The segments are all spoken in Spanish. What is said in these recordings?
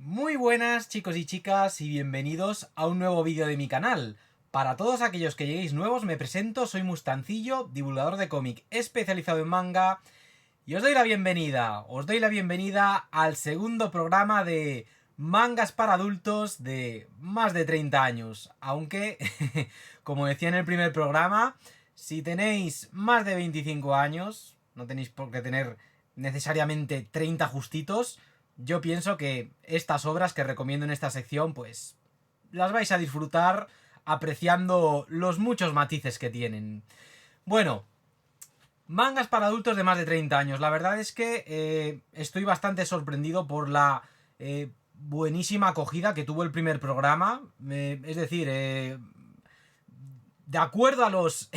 Muy buenas chicos y chicas y bienvenidos a un nuevo vídeo de mi canal. Para todos aquellos que lleguéis nuevos me presento, soy Mustancillo, divulgador de cómic especializado en manga y os doy la bienvenida al segundo programa de mangas para adultos de más de 30 años. Aunque, como decía en el primer programa, si tenéis más de 25 años, no tenéis por qué tener necesariamente 30 justitos. Yo pienso que estas obras que recomiendo en esta sección, pues las vais a disfrutar apreciando los muchos matices que tienen. Bueno, mangas para adultos de más de 30 años. La verdad es que estoy bastante sorprendido por la buenísima acogida que tuvo el primer programa. Es decir, de acuerdo a los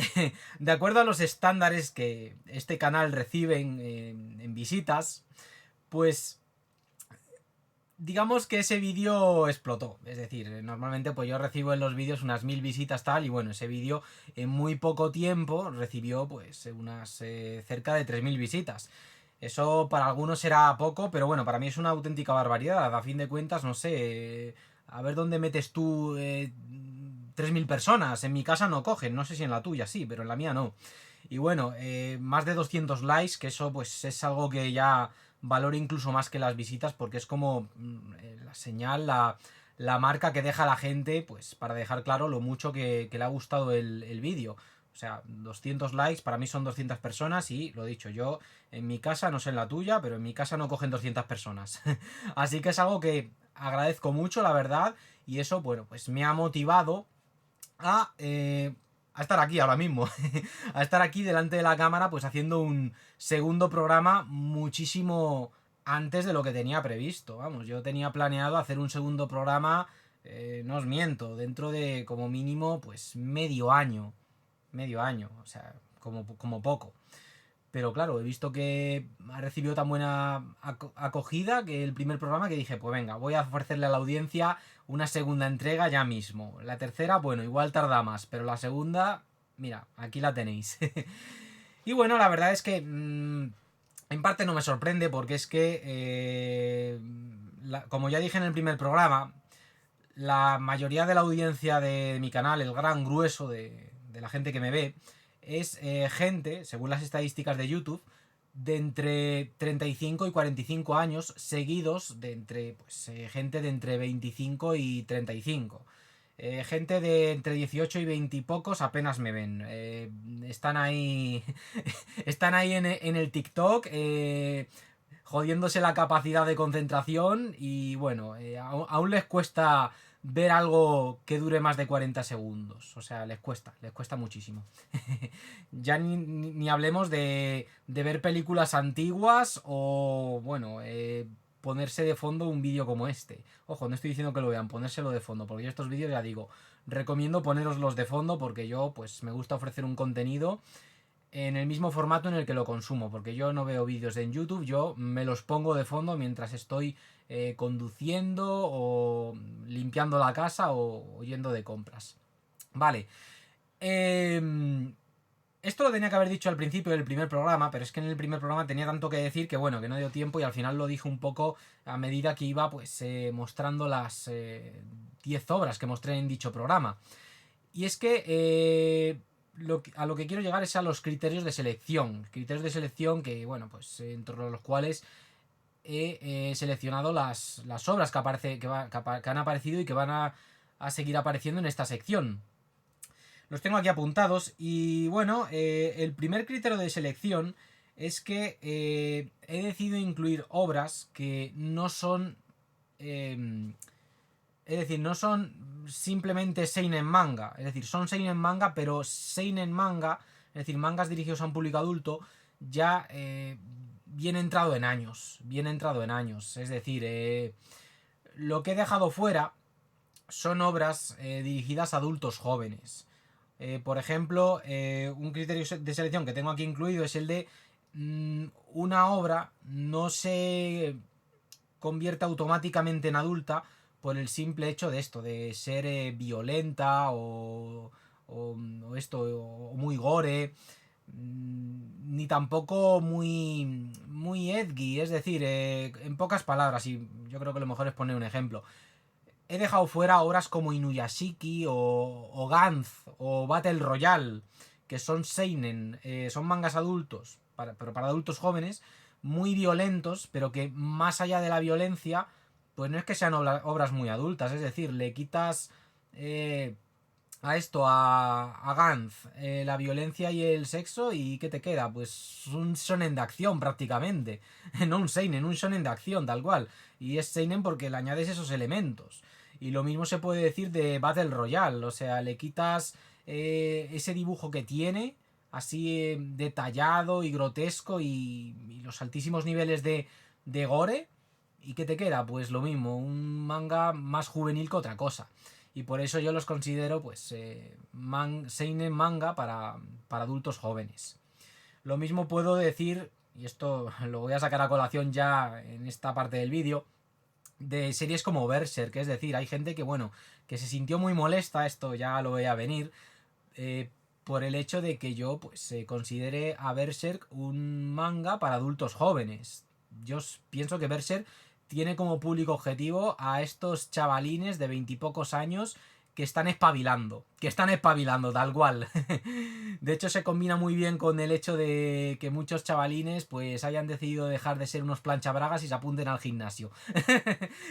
de acuerdo a los estándares que este canal recibe en visitas, pues digamos que ese vídeo explotó. Es decir, normalmente pues yo recibo en los vídeos unas 1000 visitas tal, y bueno, ese vídeo en muy poco tiempo recibió pues unas cerca de 3000 visitas. Eso para algunos será poco, pero bueno, para mí es una auténtica barbaridad. A fin de cuentas, no sé, a ver dónde metes tú 3000 personas. En mi casa no cogen, no sé si en la tuya sí, pero en la mía no. Y bueno, más de 200 likes, que eso pues es algo que ya valoro incluso más que las visitas, porque es como la señal, la marca que deja la gente, pues para dejar claro lo mucho que le ha gustado el vídeo. O sea, 200 likes para mí son 200 personas y lo dicho, yo en mi casa, no sé en la tuya, pero en mi casa no cogen 200 personas. Así que es algo que agradezco mucho, la verdad, y eso, bueno, pues me ha motivado a estar aquí ahora mismo. A estar aquí delante de la cámara, pues haciendo un segundo programa muchísimo antes de lo que tenía previsto. Vamos, yo tenía planeado hacer un segundo programa, no os miento, dentro de como mínimo, pues medio año. Medio año, o sea, como poco. Pero claro, he visto que ha recibido tan buena acogida que el primer programa, que dije, pues venga, voy a ofrecerle a la audiencia una segunda entrega ya mismo. La tercera, bueno, igual tarda más, pero la segunda, mira, aquí la tenéis. Y bueno, la verdad es que en parte no me sorprende, porque es que, como ya dije en el primer programa, la mayoría de la audiencia de mi canal, el gran grueso de la gente que me ve, es gente, según las estadísticas de YouTube, de entre 35 y 45 años, seguidos de entre pues, gente de entre 25 y 35. Gente de entre 18 y 20 y pocos apenas me ven. Están ahí. Están ahí en el TikTok. Jodiéndose la capacidad de concentración. Y bueno, aún les cuesta ver algo que dure más de 40 segundos. O sea, les cuesta muchísimo. Ya ni hablemos de ver películas antiguas o, bueno, ponerse de fondo un vídeo como este. Ojo, no estoy diciendo que lo vean, ponérselo de fondo, porque yo estos vídeos, ya digo, recomiendo poneroslos de fondo, porque yo, pues, me gusta ofrecer un contenido en el mismo formato en el que lo consumo, porque yo no veo vídeos en YouTube, yo me los pongo de fondo mientras estoy conduciendo o limpiando la casa o yendo de compras. Vale. Esto lo tenía que haber dicho al principio del primer programa, pero es que en el primer programa tenía tanto que decir que bueno, que no dio tiempo, y al final lo dije un poco a medida que iba pues mostrando las 10 obras que mostré en dicho programa. Y es que a lo que quiero llegar es a los criterios de selección. Criterios de selección que, bueno, pues entre los cuales he seleccionado las obras que han aparecido y que van a seguir apareciendo en esta sección. Los tengo aquí apuntados y bueno, el primer criterio de selección es que he decidido incluir obras que no son... es decir, no son simplemente seinen manga. Es decir, son seinen manga, pero seinen manga, es decir, mangas dirigidos a un público adulto, ya bien entrado en años. Bien entrado en años. Es decir, lo que he dejado fuera son obras dirigidas a adultos jóvenes. Por ejemplo, un criterio de selección que tengo aquí incluido es el de una obra no se convierte automáticamente en adulta por el simple hecho de esto, de ser violenta o esto, o muy gore. ni tampoco muy edgy, es decir, en pocas palabras, y yo creo que lo mejor es poner un ejemplo. He dejado fuera obras como Inuyashiki o Gantz o Battle Royale, que son seinen, son mangas adultos, pero para adultos jóvenes, muy violentos, pero que más allá de la violencia, pues no es que sean obras muy adultas, es decir, le quitas a esto, a Gantz, la violencia y el sexo, y ¿qué te queda? Pues un shonen de acción prácticamente, no un seinen, un shonen de acción tal cual, y es seinen porque le añades esos elementos. Y lo mismo se puede decir de Battle Royale, o sea, le quitas ese dibujo que tiene, así detallado y grotesco, y los altísimos niveles de gore, ¿y qué te queda? Pues lo mismo, un manga más juvenil que otra cosa. Y por eso yo los considero, pues, seinen manga para adultos jóvenes. Lo mismo puedo decir, y esto lo voy a sacar a colación ya en esta parte del vídeo, de series como Berserk, es decir, hay gente que, bueno, que se sintió muy molesta, esto ya lo voy a venir, eh, por el hecho de que yo, pues, considere a Berserk un manga para adultos jóvenes. Yo pienso que Berserk tiene como público objetivo a estos chavalines de veintipocos años que están espabilando tal cual. De hecho, se combina muy bien con el hecho de que muchos chavalines pues hayan decidido dejar de ser unos planchabragas y se apunten al gimnasio.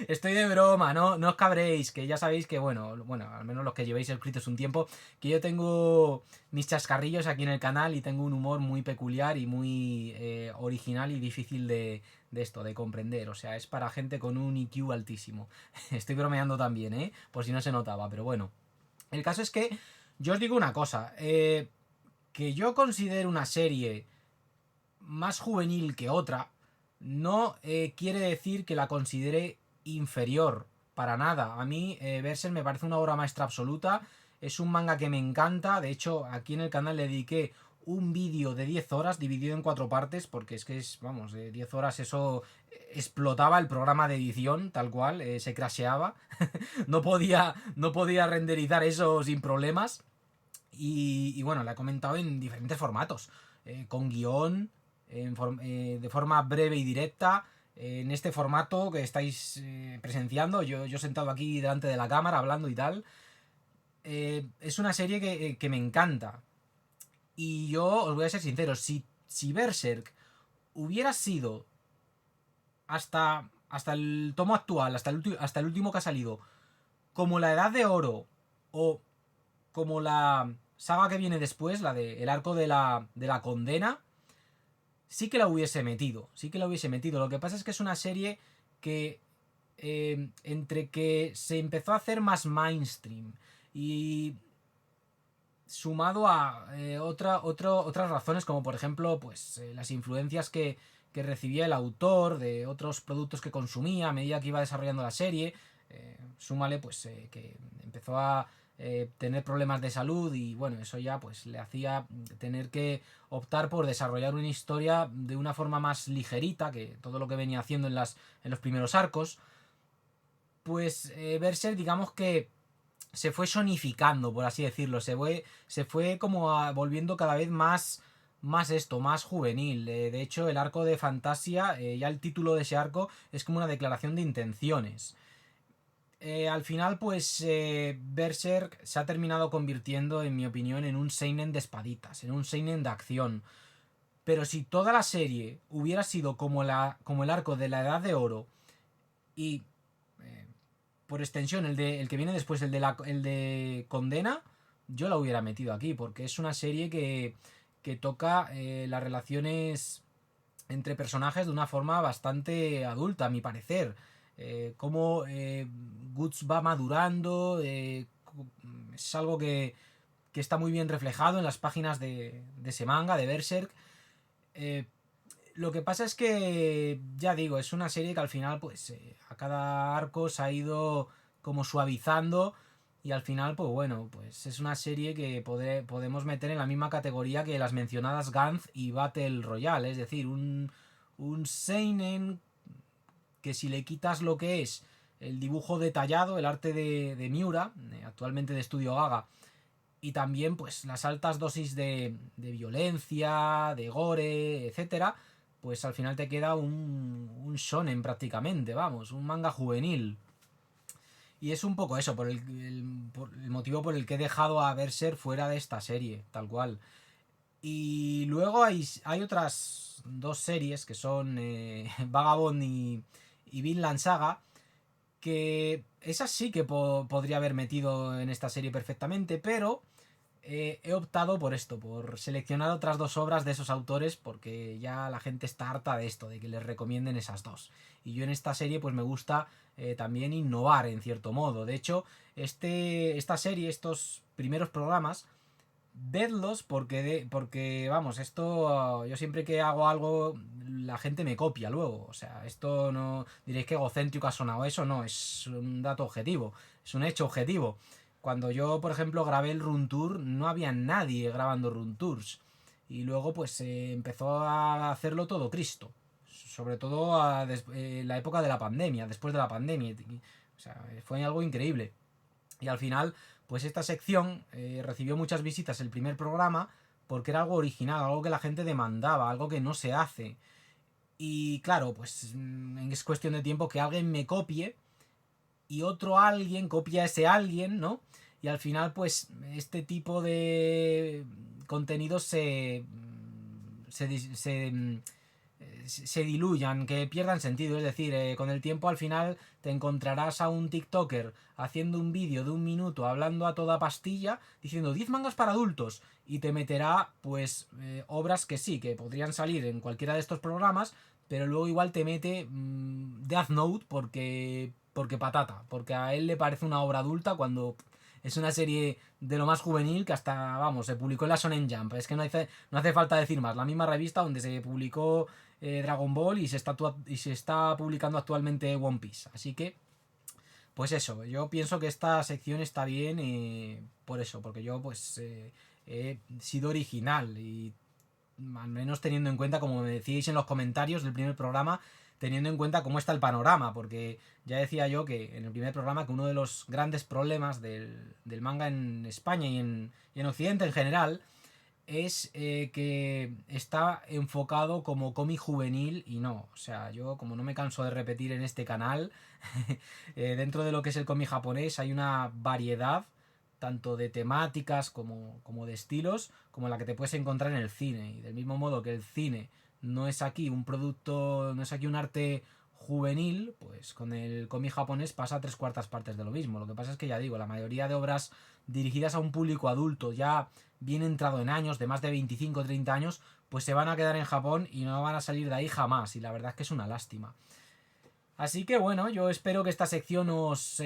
Estoy de broma, no os cabréis, que ya sabéis que, bueno, al menos los que llevéis suscritos un tiempo, que yo tengo mis chascarrillos aquí en el canal y tengo un humor muy peculiar y muy original y difícil de comprender. O sea, es para gente con un IQ altísimo. Estoy bromeando también, por si no se notaba, pero bueno. El caso es que yo os digo una cosa, que yo considero una serie más juvenil que otra, no quiere decir que la considere inferior, para nada. A mí Berserk me parece una obra maestra absoluta, es un manga que me encanta, de hecho aquí en el canal le dediqué un vídeo de 10 horas dividido en 4 partes, porque es que es, vamos, 10 horas eso explotaba el programa de edición, tal cual, se crasheaba, no podía renderizar eso sin problemas. Y bueno, la he comentado en diferentes formatos, con guión, de forma breve y directa, en este formato que estáis presenciando, yo sentado aquí delante de la cámara hablando y tal. Es una serie que me encanta. Y yo os voy a ser sincero, si Berserk hubiera sido hasta el tomo actual, hasta el último que ha salido, como la Edad de Oro o como la saga que viene después, la de el arco de la condena, sí que la hubiese metido. Sí que la hubiese metido. Lo que pasa es que es una serie que entre que se empezó a hacer más mainstream y sumado a otras razones, como por ejemplo pues las influencias que recibía el autor de otros productos que consumía a medida que iba desarrollando la serie, súmale pues que empezó a tener problemas de salud, y bueno, eso ya pues le hacía tener que optar por desarrollar una historia de una forma más ligerita que todo lo que venía haciendo en los primeros arcos. Pues Berserk, digamos que se fue sonificando, por así decirlo. Se fue como volviendo cada vez más juvenil. De hecho, el arco de Fantasia, ya el título de ese arco es como una declaración de intenciones. Al final, pues Berserk se ha terminado convirtiendo, en mi opinión, en un seinen de espaditas, en un seinen de acción. Pero si toda la serie hubiera sido como el arco de la Edad de Oro y por extensión el que viene después, el de Condena, yo la hubiera metido aquí, porque es una serie que toca las relaciones entre personajes de una forma bastante adulta, a mi parecer. Cómo Guts va madurando, es algo que está muy bien reflejado en las páginas de ese manga, de Berserk. Eh, lo que pasa es que, ya digo, es una serie que al final, pues, a cada arco se ha ido como suavizando, y al final, pues bueno, pues es una serie que podemos meter en la misma categoría que las mencionadas Gantz y Battle Royale, es decir, un seinen que, si le quitas lo que es el dibujo detallado, el arte de Miura, actualmente de Estudio Gaga, y también pues las altas dosis de violencia, de gore, etcétera, pues al final te queda un shonen prácticamente, vamos, un manga juvenil. Y es un poco eso, por el motivo por el que he dejado a Berserk fuera de esta serie, tal cual. Y luego hay otras dos series que son Vagabond y Vinland Saga, que esas sí que podría haber metido en esta serie perfectamente, pero he optado por esto, por seleccionar otras dos obras de esos autores, porque ya la gente está harta de esto, de que les recomienden esas dos. Y yo en esta serie pues me gusta también innovar en cierto modo. De hecho, esta serie, estos primeros programas, vedlos porque vamos, esto yo siempre que hago algo la gente me copia luego, o sea, esto no diréis que egocéntrico ha sonado, eso no, es un dato objetivo, es un hecho objetivo. Cuando yo, por ejemplo, grabé el Run Tour, no había nadie grabando Run Tours. Y luego, pues empezó a hacerlo todo Cristo. Sobre todo la época de la pandemia, después de la pandemia. O sea, fue algo increíble. Y al final, pues esta sección recibió muchas visitas el primer programa porque era algo original, algo que la gente demandaba, algo que no se hace. Y claro, pues es cuestión de tiempo que alguien me copie y otro alguien copia a ese alguien, ¿no? Y al final, pues, este tipo de contenidos se diluyan, que pierdan sentido. Es decir, con el tiempo al final te encontrarás a un TikToker haciendo un vídeo de 1 minuto hablando a toda pastilla, diciendo 10 mangas para adultos, y te meterá, pues, obras que sí, que podrían salir en cualquiera de estos programas, pero luego igual te mete Death Note porque patata, porque a él le parece una obra adulta cuando es una serie de lo más juvenil que hasta, vamos, se publicó en la Shonen Jump. Es que no hace falta decir más. La misma revista donde se publicó Dragon Ball y se está publicando actualmente One Piece. Así que, pues eso, yo pienso que esta sección está bien por eso, porque yo pues he sido original y al menos teniendo en cuenta, como me decíais en los comentarios del primer programa, teniendo en cuenta cómo está el panorama, porque ya decía yo que en el primer programa que uno de los grandes problemas del manga en España y en Occidente en general es que está enfocado como cómic juvenil y no. O sea, yo como no me canso de repetir en este canal, dentro de lo que es el cómic japonés hay una variedad tanto de temáticas como de estilos, como la que te puedes encontrar en el cine. Y del mismo modo que el cine no es aquí un producto, no es aquí un arte juvenil, pues con el cómic japonés pasa 3/4 partes de lo mismo. Lo que pasa es que ya digo, la mayoría de obras dirigidas a un público adulto ya bien entrado en años, de más de 25 o 30 años, pues se van a quedar en Japón y no van a salir de ahí jamás. Y la verdad es que es una lástima. Así que bueno, yo espero que esta sección os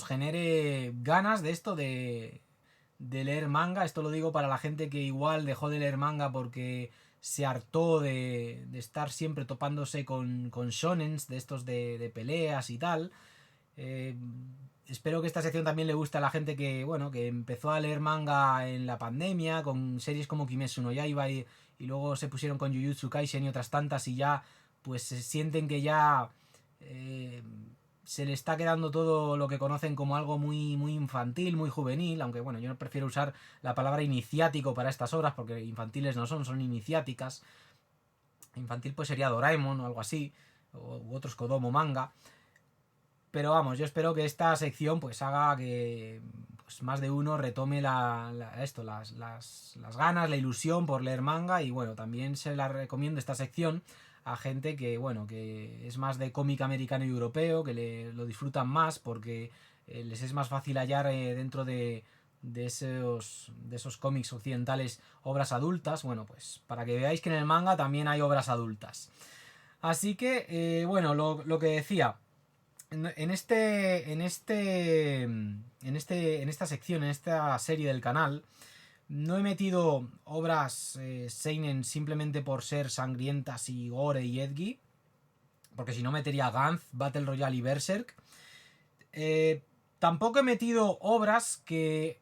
genere ganas de esto de leer manga. Esto lo digo para la gente que igual dejó de leer manga porque se hartó de estar siempre topándose con shonens de estos de peleas y tal. Eh, Espero que esta sección también le guste a la gente que, bueno, que empezó a leer manga en la pandemia, con series como Kimetsu no Yaiba y luego se pusieron con Jujutsu Kaisen y otras tantas y ya, pues se sienten que ya eh, se le está quedando todo lo que conocen como algo muy, muy infantil, muy juvenil, aunque bueno, yo no prefiero usar la palabra iniciático para estas obras porque infantiles no son iniciáticas. Infantil pues sería Doraemon o algo así, u otros Kodomo manga. Pero vamos, yo espero que esta sección pues haga que pues, más de uno retome las ganas, la ilusión por leer manga. Y bueno, también se la recomiendo esta sección a gente que, bueno, que es más de cómic americano y europeo, que lo disfrutan más porque les es más fácil hallar dentro de esos cómics occidentales obras adultas. Bueno, pues para que veáis que en el manga también hay obras adultas. Así que, bueno, lo que decía en esta sección, en esta serie del canal, no he metido obras seinen simplemente por ser sangrientas y gore y edgy, porque si no metería Gantz, Battle Royale y Berserk. Tampoco he metido obras que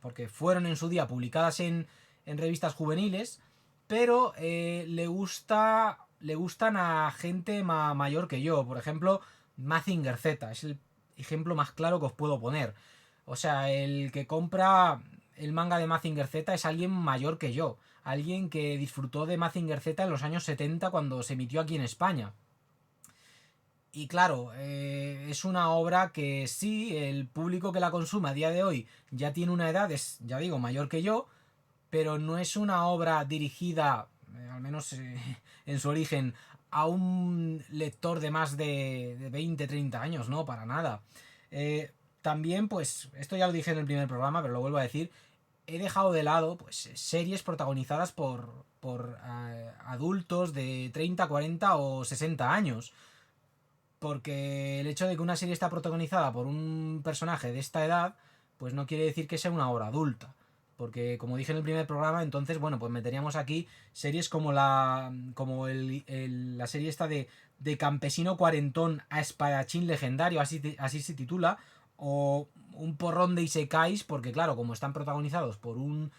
porque fueron en su día publicadas en revistas juveniles, pero le gustan a gente mayor que yo. Por ejemplo, Mazinger Z es ejemplo más claro que os puedo poner. O sea, el que compra el manga de Mazinger Z es alguien mayor que yo. Alguien que disfrutó de Mazinger Z en los años 70 cuando se emitió aquí en España. Y claro, es una obra que sí, el público que la consume a día de hoy ya tiene una edad, es, ya digo, mayor que yo, pero no es una obra dirigida, al menos en su origen, a un lector de más de 20, 30 años, no, para nada. También, pues, esto ya lo dije en el primer programa, pero lo vuelvo a decir, he dejado de lado pues series protagonizadas por adultos de 30, 40 o 60 años. Porque el hecho de que una serie está protagonizada por un personaje de esta edad, pues no quiere decir que sea una obra adulta. Porque como dije en el primer programa, entonces, bueno, pues meteríamos aquí series como la serie esta de Campesino Cuarentón a Espadachín Legendario, así se titula, o un porrón de isekais, porque claro, como están protagonizados por un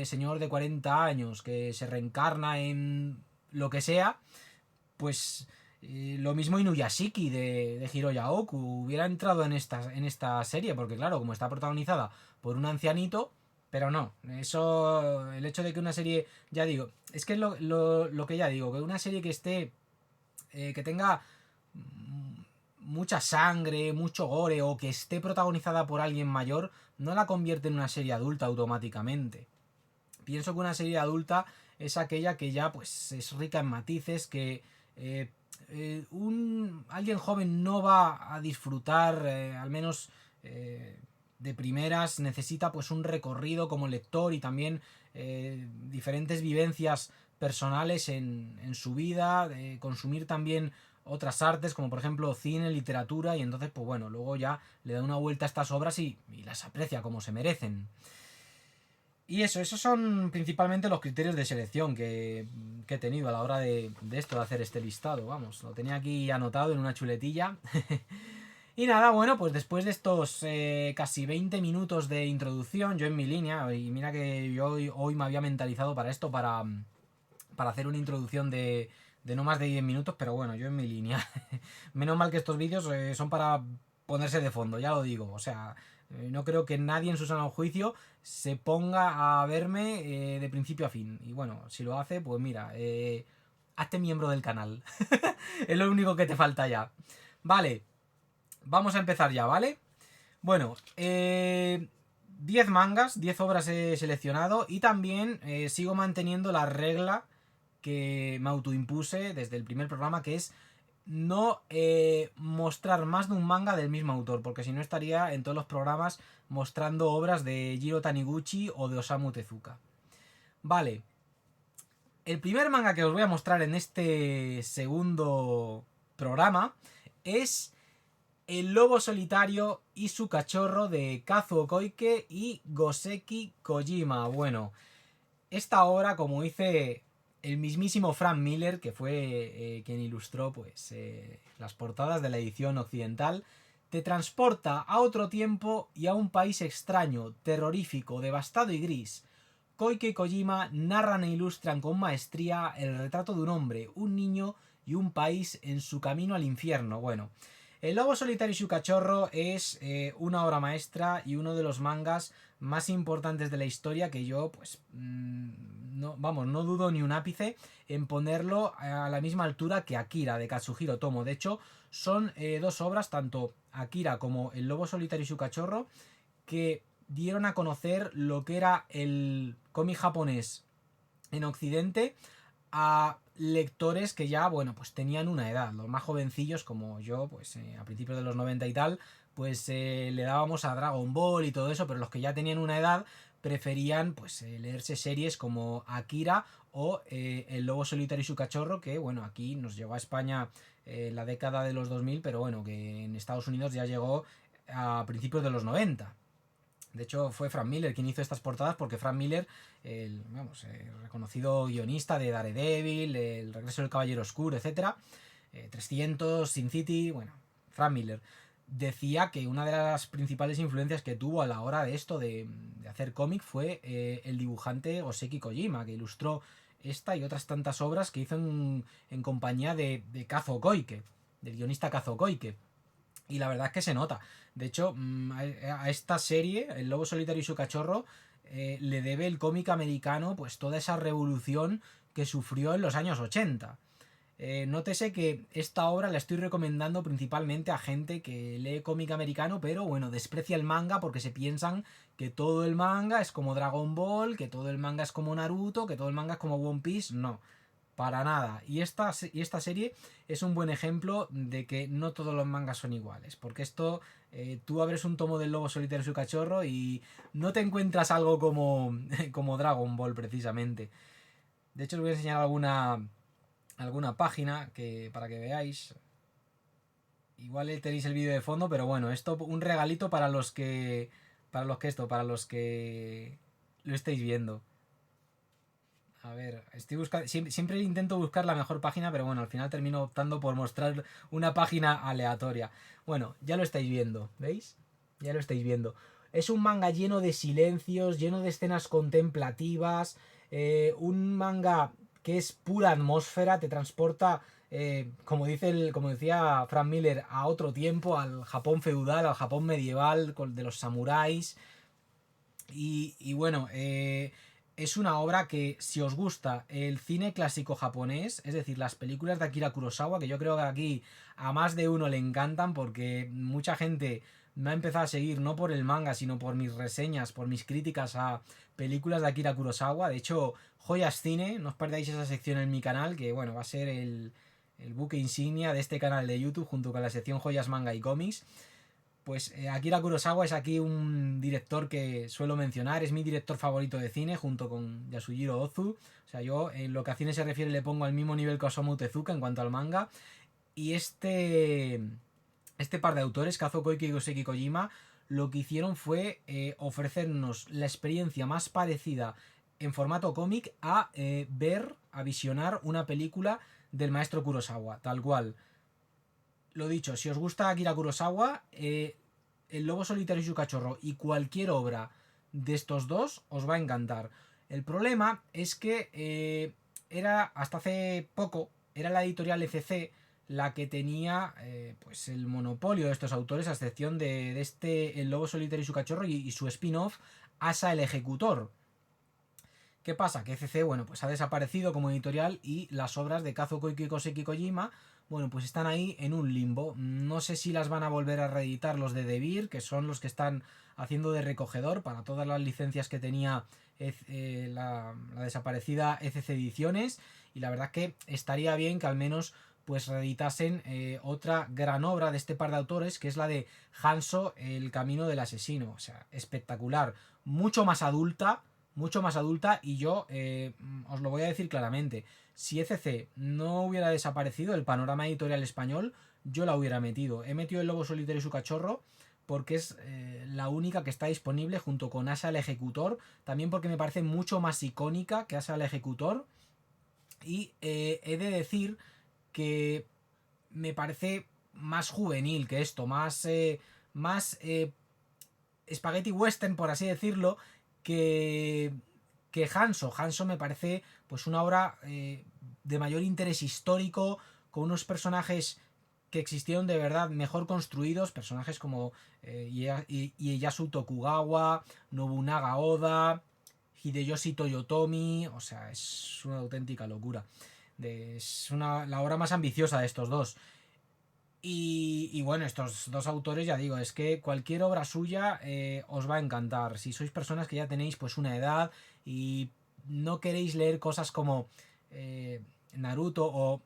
señor de 40 años que se reencarna en lo que sea, pues lo mismo Inuyashiki de Hiroya Oku hubiera entrado en esta serie, porque claro, como está protagonizada por un ancianito, pero no, eso, el hecho de que una serie, ya digo, es que es lo que ya digo, que una serie que esté, que tenga mucha sangre, mucho gore, o que esté protagonizada por alguien mayor, no la convierte en una serie adulta automáticamente. Pienso que una serie adulta es aquella que ya pues es rica en matices, que alguien joven no va a disfrutar, al menos de primeras, necesita pues un recorrido como lector y también diferentes vivencias personales en su vida, consumir también otras artes como por ejemplo cine, literatura, y entonces pues bueno, luego ya le da una vuelta a estas obras y las aprecia como se merecen. Y eso, esos son principalmente los criterios de selección que he tenido a la hora de esto, de hacer este listado. Vamos, lo tenía aquí anotado en una chuletilla. Y nada, bueno, pues después de estos casi 20 minutos de introducción, yo en mi línea, y mira que yo hoy me había mentalizado para esto, para hacer una introducción de no más de 10 minutos, pero bueno, yo en mi línea. Menos mal que estos vídeos son para ponerse de fondo, ya lo digo. O sea, no creo que nadie en su sano juicio se ponga a verme de principio a fin. Y bueno, si lo hace, pues mira, hazte miembro del canal. Es lo único que te falta ya. Vale, vamos a empezar ya, ¿vale? Bueno, 10 mangas, 10 obras he seleccionado y también sigo manteniendo la regla que me autoimpuse desde el primer programa, que es no mostrar más de un manga del mismo autor, porque si no estaría en todos los programas mostrando obras de Jiro Taniguchi o de Osamu Tezuka. Vale, el primer manga que os voy a mostrar en este segundo programa es El lobo solitario y su cachorro de Kazuo Koike y Goseki Kojima. Bueno, esta obra, como dice el mismísimo Frank Miller, que fue quien ilustró pues las portadas de la edición occidental, te transporta a otro tiempo y a un país extraño, terrorífico, devastado y gris. Koike y Kojima narran e ilustran con maestría el retrato de un hombre, un niño y un país en su camino al infierno. Bueno, El lobo solitario y su cachorro es una obra maestra y uno de los mangas más importantes de la historia, que yo pues no, vamos, no dudo ni un ápice en ponerlo a la misma altura que Akira de Katsuhiro Tomo. De hecho, son dos obras, tanto Akira como El lobo solitario y su cachorro, que dieron a conocer lo que era el cómic japonés en Occidente a lectores que ya, bueno, pues tenían una edad. Los más jovencillos, como yo, pues a principios de los 90 y tal, pues le dábamos a Dragon Ball y todo eso, pero los que ya tenían una edad preferían pues leerse series como Akira o El lobo solitario y su cachorro, que bueno, aquí nos llegó a España en la década de los 2000, pero bueno, que en Estados Unidos ya llegó a principios de los 90. De hecho, fue Frank Miller quien hizo estas portadas, porque Frank Miller, el reconocido guionista de Daredevil, El regreso del caballero oscuro, etcétera, 300, Sin City, bueno, Frank Miller decía que una de las principales influencias que tuvo a la hora de esto de hacer cómic fue el dibujante Oseki Kojima, que ilustró esta y otras tantas obras que hizo en compañía de Kazuo Koike, del guionista Kazuo Koike. Y la verdad es que se nota. De hecho, a esta serie, El Lobo Solitario y su Cachorro, le debe el cómic americano pues toda esa revolución que sufrió en los años 80. Nótese que esta obra la estoy recomendando principalmente a gente que lee cómic americano, pero bueno, desprecia el manga porque se piensan que todo el manga es como Dragon Ball, que todo el manga es como Naruto, que todo el manga es como One Piece. No, para nada. Y esta serie es un buen ejemplo de que no todos los mangas son iguales. Porque esto, tú abres un tomo del Lobo Solitario y su Cachorro y no te encuentras algo como, como Dragon Ball precisamente. De hecho, os voy a enseñar alguna página que para que veáis. Igual tenéis el vídeo de fondo, pero bueno, esto un regalito para los que lo estáis viendo. A ver, estoy buscando. Siempre intento buscar la mejor página, pero bueno, al final termino optando por mostrar una página aleatoria. Bueno, ya lo estáis viendo, ¿veis? Ya lo estáis viendo. Es un manga lleno de silencios, lleno de escenas contemplativas. Un manga que es pura atmósfera, te transporta, como decía Frank Miller, a otro tiempo, al Japón feudal, al Japón medieval, de los samuráis. Y bueno, es una obra que si os gusta el cine clásico japonés, es decir, las películas de Akira Kurosawa, que yo creo que aquí a más de uno le encantan porque mucha gente me ha empezado a seguir no por el manga, sino por mis reseñas, por mis críticas a películas de Akira Kurosawa. De hecho, Joyas Cine, no os perdáis esa sección en mi canal, que bueno, va a ser el buque insignia de este canal de YouTube junto con la sección Joyas Manga y Cómics. Pues Akira Kurosawa es aquí un director que suelo mencionar, es mi director favorito de cine junto con Yasujiro Ozu. O sea, yo en lo que a cine se refiere le pongo al mismo nivel que Osamu Tezuka en cuanto al manga. Y este par de autores, Kazuo Koike y Goseki Kojima, lo que hicieron fue ofrecernos la experiencia más parecida en formato cómic a a visionar una película del maestro Kurosawa, tal cual. Lo dicho, si os gusta Akira Kurosawa, El Lobo Solitario y su Cachorro y cualquier obra de estos dos os va a encantar. El problema es que era hasta hace poco, era la editorial ECC la que tenía pues el monopolio de estos autores, a excepción de este El Lobo Solitario y su Cachorro y su spin-off Asa el Ejecutor. ¿Qué pasa? Que ECC, bueno, pues ha desaparecido como editorial y las obras de Kazuo Koike y Koseki Kojima, bueno, pues están ahí en un limbo. No sé si las van a volver a reeditar los de Devir, que son los que están haciendo de recogedor para todas las licencias que tenía la desaparecida ECC Ediciones. Y la verdad que estaría bien que al menos pues reeditasen otra gran obra de este par de autores, que es la de Hanso, El Camino del Asesino. O sea, espectacular. Mucho más adulta y yo os lo voy a decir claramente. Si ECC no hubiera desaparecido el panorama editorial español, yo la hubiera metido. He metido El Lobo Solitario y su Cachorro porque es la única que está disponible junto con Asa el Ejecutor. También porque me parece mucho más icónica que Asa el Ejecutor. Y he de decir que me parece más juvenil que esto, más spaghetti western, por así decirlo, que, que Hanso. Hanso me parece pues una obra de mayor interés histórico, con unos personajes que existieron de verdad mejor construidos, personajes como Ieyasu Tokugawa, Nobunaga Oda, Hideyoshi Toyotomi, o sea, es una auténtica locura. Es la obra más ambiciosa de estos dos. Y bueno, estos dos autores, ya digo, es que cualquier obra suya os va a encantar. Si sois personas que ya tenéis pues una edad y no queréis leer cosas como Naruto o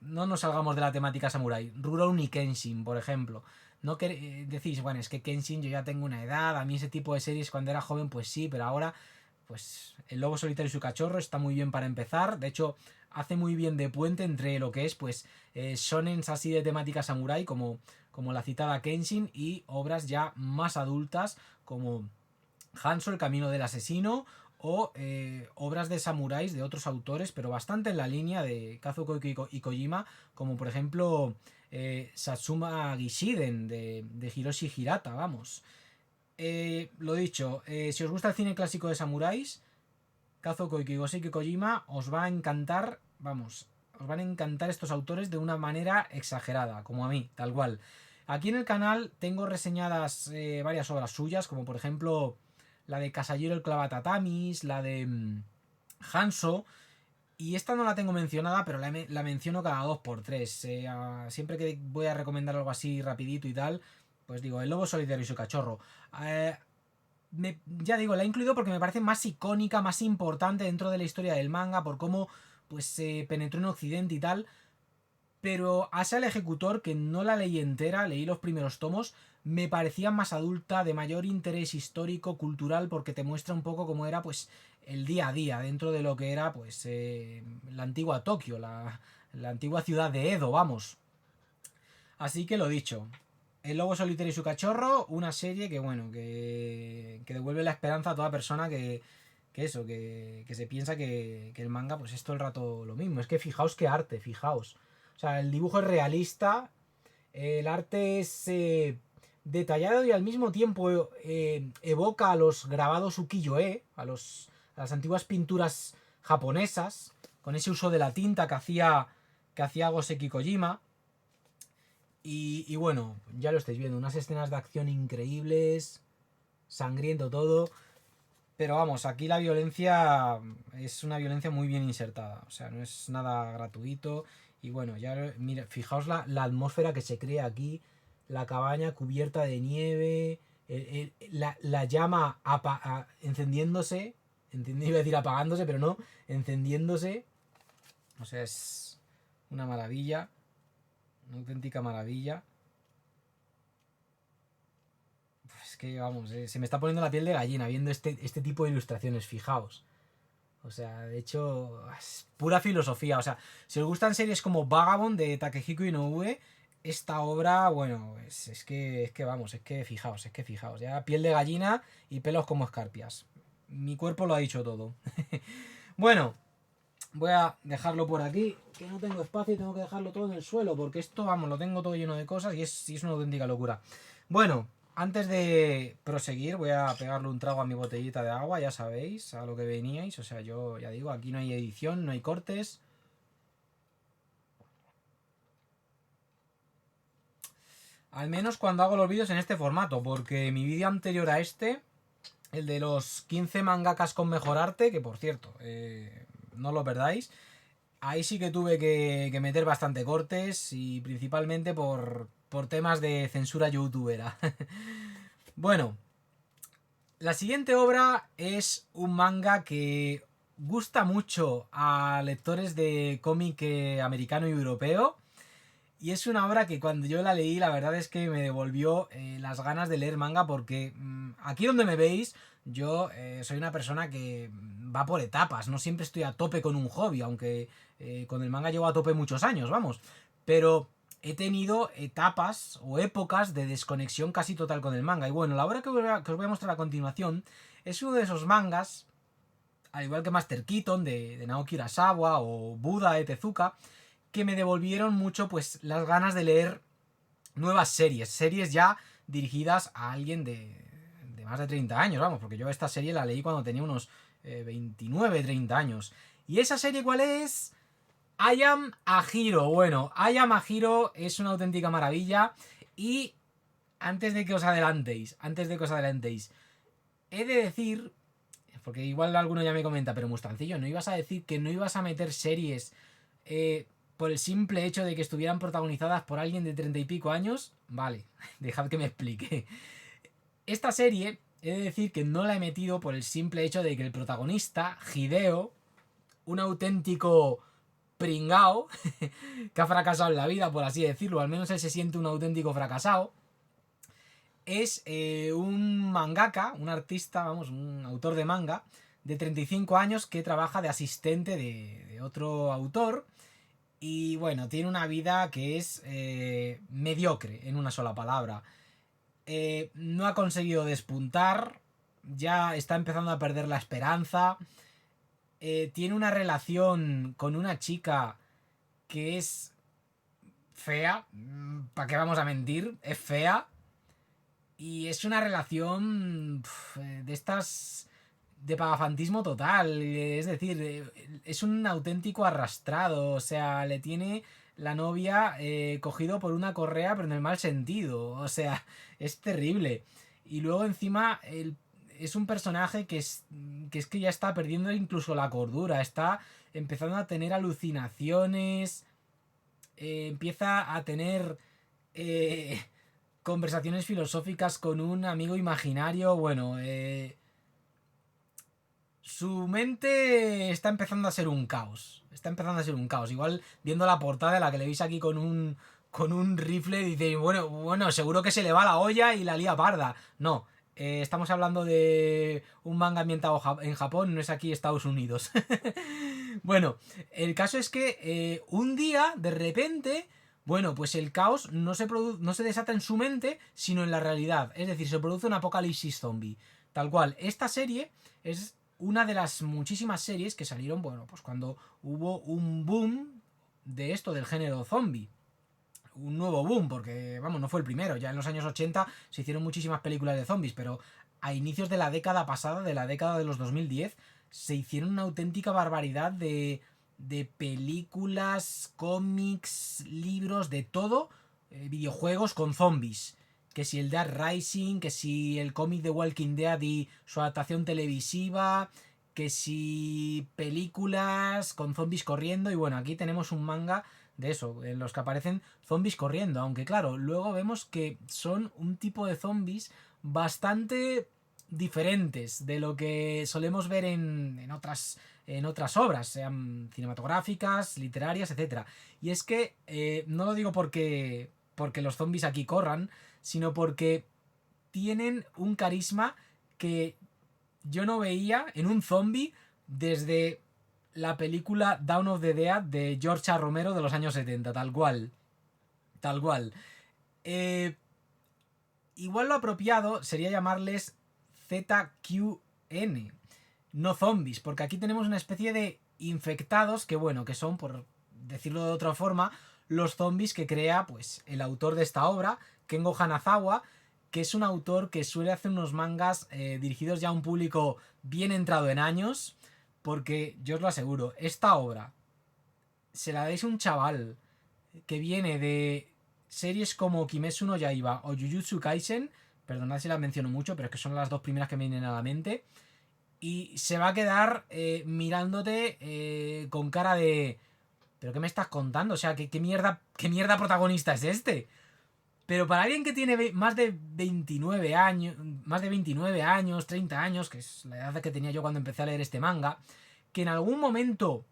no nos salgamos de la temática samurai, Rurouni Kenshin, por ejemplo. No decís, bueno, es que Kenshin yo ya tengo una edad, a mí ese tipo de series cuando era joven pues sí, pero ahora pues El Lobo Solitario y su Cachorro está muy bien para empezar. De hecho, hace muy bien de puente entre lo que es pues shonens así de temática samurai como la citada Kenshin y obras ya más adultas como Hanzo, El Camino del Asesino o obras de samuráis de otros autores, pero bastante en la línea de Kazuo Koike y Kojima, como por ejemplo Satsuma Gishiden de Hiroshi Hirata, vamos. Lo dicho, si os gusta el cine clásico de samuráis, Kazuo Koike y Goseki Kojima os va a encantar, vamos, os van a encantar estos autores de una manera exagerada, como a mí, tal cual. Aquí en el canal tengo reseñadas varias obras suyas, como por ejemplo la de Casallero el Clavatatamis, la de Hanso. Y esta no la tengo mencionada, pero la menciono cada 2 por 3. Siempre que voy a recomendar algo así rapidito y tal, pues digo, el lobo solitario y su cachorro. Eh, ya digo, la he incluido porque me parece más icónica, más importante dentro de la historia del manga, por cómo pues se penetró en Occidente y tal. Pero Asa el Ejecutor, que no la leí entera, leí los primeros tomos, me parecía más adulta, de mayor interés histórico, cultural, porque te muestra un poco cómo era pues el día a día dentro de lo que era pues la antigua Tokio, la antigua ciudad de Edo, vamos. Así que lo dicho, El Lobo Solitario y su Cachorro, una serie que bueno, que devuelve la esperanza a toda persona que se piensa que el manga pues es todo el rato lo mismo. Es que fijaos qué arte, fijaos. O sea, el dibujo es realista, el arte es detallado y al mismo tiempo evoca a los grabados ukiyo-e, a las antiguas pinturas japonesas, con ese uso de la tinta que hacía Goseki Kojima. Y bueno, ya lo estáis viendo, unas escenas de acción increíbles, sangriento todo. Pero vamos, aquí la violencia es una violencia muy bien insertada. O sea, no es nada gratuito. Y bueno, ya mira, fijaos la atmósfera que se crea aquí. La cabaña cubierta de nieve. La llama encendiéndose. Iba a decir apagándose, pero no. Encendiéndose. O sea, es una maravilla. Una auténtica maravilla. Es que, vamos, se me está poniendo la piel de gallina viendo este tipo de ilustraciones, fijaos. O sea, de hecho, es pura filosofía. O sea, si os gustan series como Vagabond de Takehiko Inoue, esta obra, bueno, es que vamos, es que fijaos. Ya piel de gallina y pelos como escarpias. Mi cuerpo lo ha dicho todo. Bueno, voy a dejarlo por aquí, que no tengo espacio y tengo que dejarlo todo en el suelo, porque esto, vamos, lo tengo todo lleno de cosas y es una auténtica locura. Bueno, antes de proseguir, voy a pegarle un trago a mi botellita de agua, ya sabéis, a lo que veníais. O sea, yo ya digo, aquí no hay edición, no hay cortes. Al menos cuando hago los vídeos en este formato, porque mi vídeo anterior a este, el de los 15 mangakas con mejor arte, que por cierto, no lo perdáis, ahí sí que tuve que meter bastante cortes y principalmente por temas de censura youtubera. Bueno, la siguiente obra es un manga que gusta mucho a lectores de cómic americano y europeo. Y es una obra que cuando yo la leí, la verdad es que me devolvió las ganas de leer manga porque aquí donde me veis, yo soy una persona que va por etapas. No siempre estoy a tope con un hobby, aunque con el manga llevo a tope muchos años, vamos. Pero he tenido etapas o épocas de desconexión casi total con el manga. Y bueno, la obra que os voy a mostrar a continuación es uno de esos mangas, al igual que Master Keaton de Naoki Urasawa o Buda de Tezuka, que me devolvieron mucho pues las ganas de leer nuevas series ya dirigidas a alguien de más de 30 años, vamos, porque yo esta serie la leí cuando tenía unos 29, 30 años. ¿Y esa serie cuál es? I Am a Hero. Bueno, I Am a Hero es una auténtica maravilla y antes de que os adelantéis, he de decir, porque igual alguno ya me comenta, pero Mustancillo, ¿no ibas a decir que no ibas a meter series por el simple hecho de que estuvieran protagonizadas por alguien de 30 y pico años? Vale, dejad que me explique. Esta serie, he de decir que no la he metido por el simple hecho de que el protagonista, Hideo, un auténtico pringao, que ha fracasado en la vida, por así decirlo, al menos él se siente un auténtico fracasado, es un mangaka, un artista, vamos, un autor de manga de 35 años que trabaja de asistente de otro autor. Y bueno, tiene una vida que es mediocre, en una sola palabra. No ha conseguido despuntar, ya está empezando a perder la esperanza. Tiene una relación con una chica que es fea, ¿para qué vamos a mentir? Es fea. Y es una relación de estas de pagafantismo total. Es decir, es un auténtico arrastrado. O sea, le tiene la novia cogido por una correa, pero en el mal sentido. O sea, es terrible. Y luego encima es un personaje que ya está perdiendo incluso la cordura. Está empezando a tener alucinaciones. Empieza a tener eh, conversaciones filosóficas con un amigo imaginario. Bueno, su mente está empezando a ser un caos. Está empezando a ser un caos. Igual viendo la portada de la que le veis aquí con un rifle, dice, bueno, seguro que se le va la olla y la lía parda. No, estamos hablando de un manga ambientado en Japón, no es aquí Estados Unidos. Bueno, el caso es que un día, de repente, bueno, pues el caos no se desata en su mente, sino en la realidad. Es decir, se produce un apocalipsis zombie. Tal cual. Esta serie es una de las muchísimas series que salieron, bueno, pues cuando hubo un boom de esto del género zombie. Un nuevo boom, porque, vamos, no fue el primero. Ya en los años 80 se hicieron muchísimas películas de zombies, pero a inicios de la década pasada, de la década de los 2010, se hicieron una auténtica barbaridad de películas, cómics, libros, de todo, videojuegos con zombies. Que si el Dead Rising, que si el cómic de Walking Dead y su adaptación televisiva, que si películas con zombies corriendo. Y bueno, aquí tenemos un manga de eso, en los que aparecen zombies corriendo. Aunque claro, luego vemos que son un tipo de zombies bastante diferentes de lo que solemos ver en otras obras, sean cinematográficas, literarias, etcétera. Y es que no lo digo porque los zombies aquí corran, sino porque tienen un carisma que yo no veía en un zombie desde la película Dawn of the Dead de George A. Romero de los años 70, tal cual. Tal cual. Eh, Igual lo apropiado sería llamarles ZQN, no zombies, porque aquí tenemos una especie de infectados que, bueno, que son, por decirlo de otra forma, los zombies que crea, pues, el autor de esta obra, Kengo Hanazawa, que es un autor que suele hacer unos mangas dirigidos ya a un público bien entrado en años, porque yo os lo aseguro, esta obra se la dais a un chaval que viene de series como Kimetsu no Yaiba o Jujutsu Kaisen, perdonad si las menciono mucho, pero es que son las dos primeras que me vienen a la mente, y se va a quedar mirándote con cara de... ¿Pero qué me estás contando? O sea, qué mierda protagonista es este? Pero para alguien que tiene más de 29 años, más de 29 años, 30 años, que es la edad que tenía yo cuando empecé a leer este manga, que en algún momento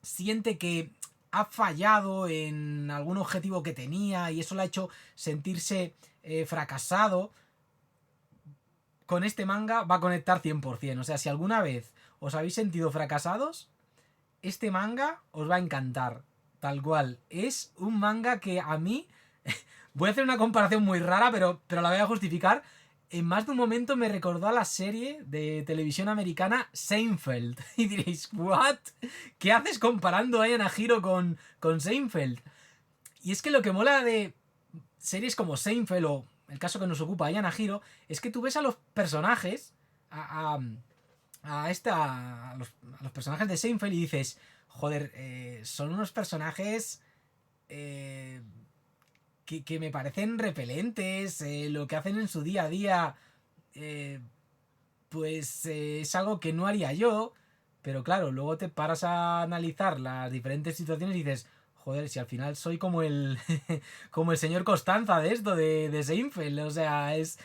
siente que ha fallado en algún objetivo que tenía y eso le ha hecho sentirse fracasado, con este manga va a conectar 100%. O sea, si alguna vez os habéis sentido fracasados, este manga os va a encantar. Tal cual. Es un manga que a mí... Voy a hacer una comparación muy rara, pero la voy a justificar. En más de un momento me recordó a la serie de televisión americana Seinfeld. Y diréis, ¿what? ¿Qué haces comparando a Ian Hiro con Seinfeld? Y es que lo que mola de series como Seinfeld o el caso que nos ocupa Ian Hiro es que tú ves a los personajes, a, a, a los personajes de Seinfeld y dices, joder, son unos personajes eh, que me parecen repelentes, lo que hacen en su día a día, eh, pues es algo que no haría yo, pero claro, luego te paras a analizar las diferentes situaciones y dices, joder, si al final soy como el como el señor Constanza de esto, de Seinfeld, o sea, es...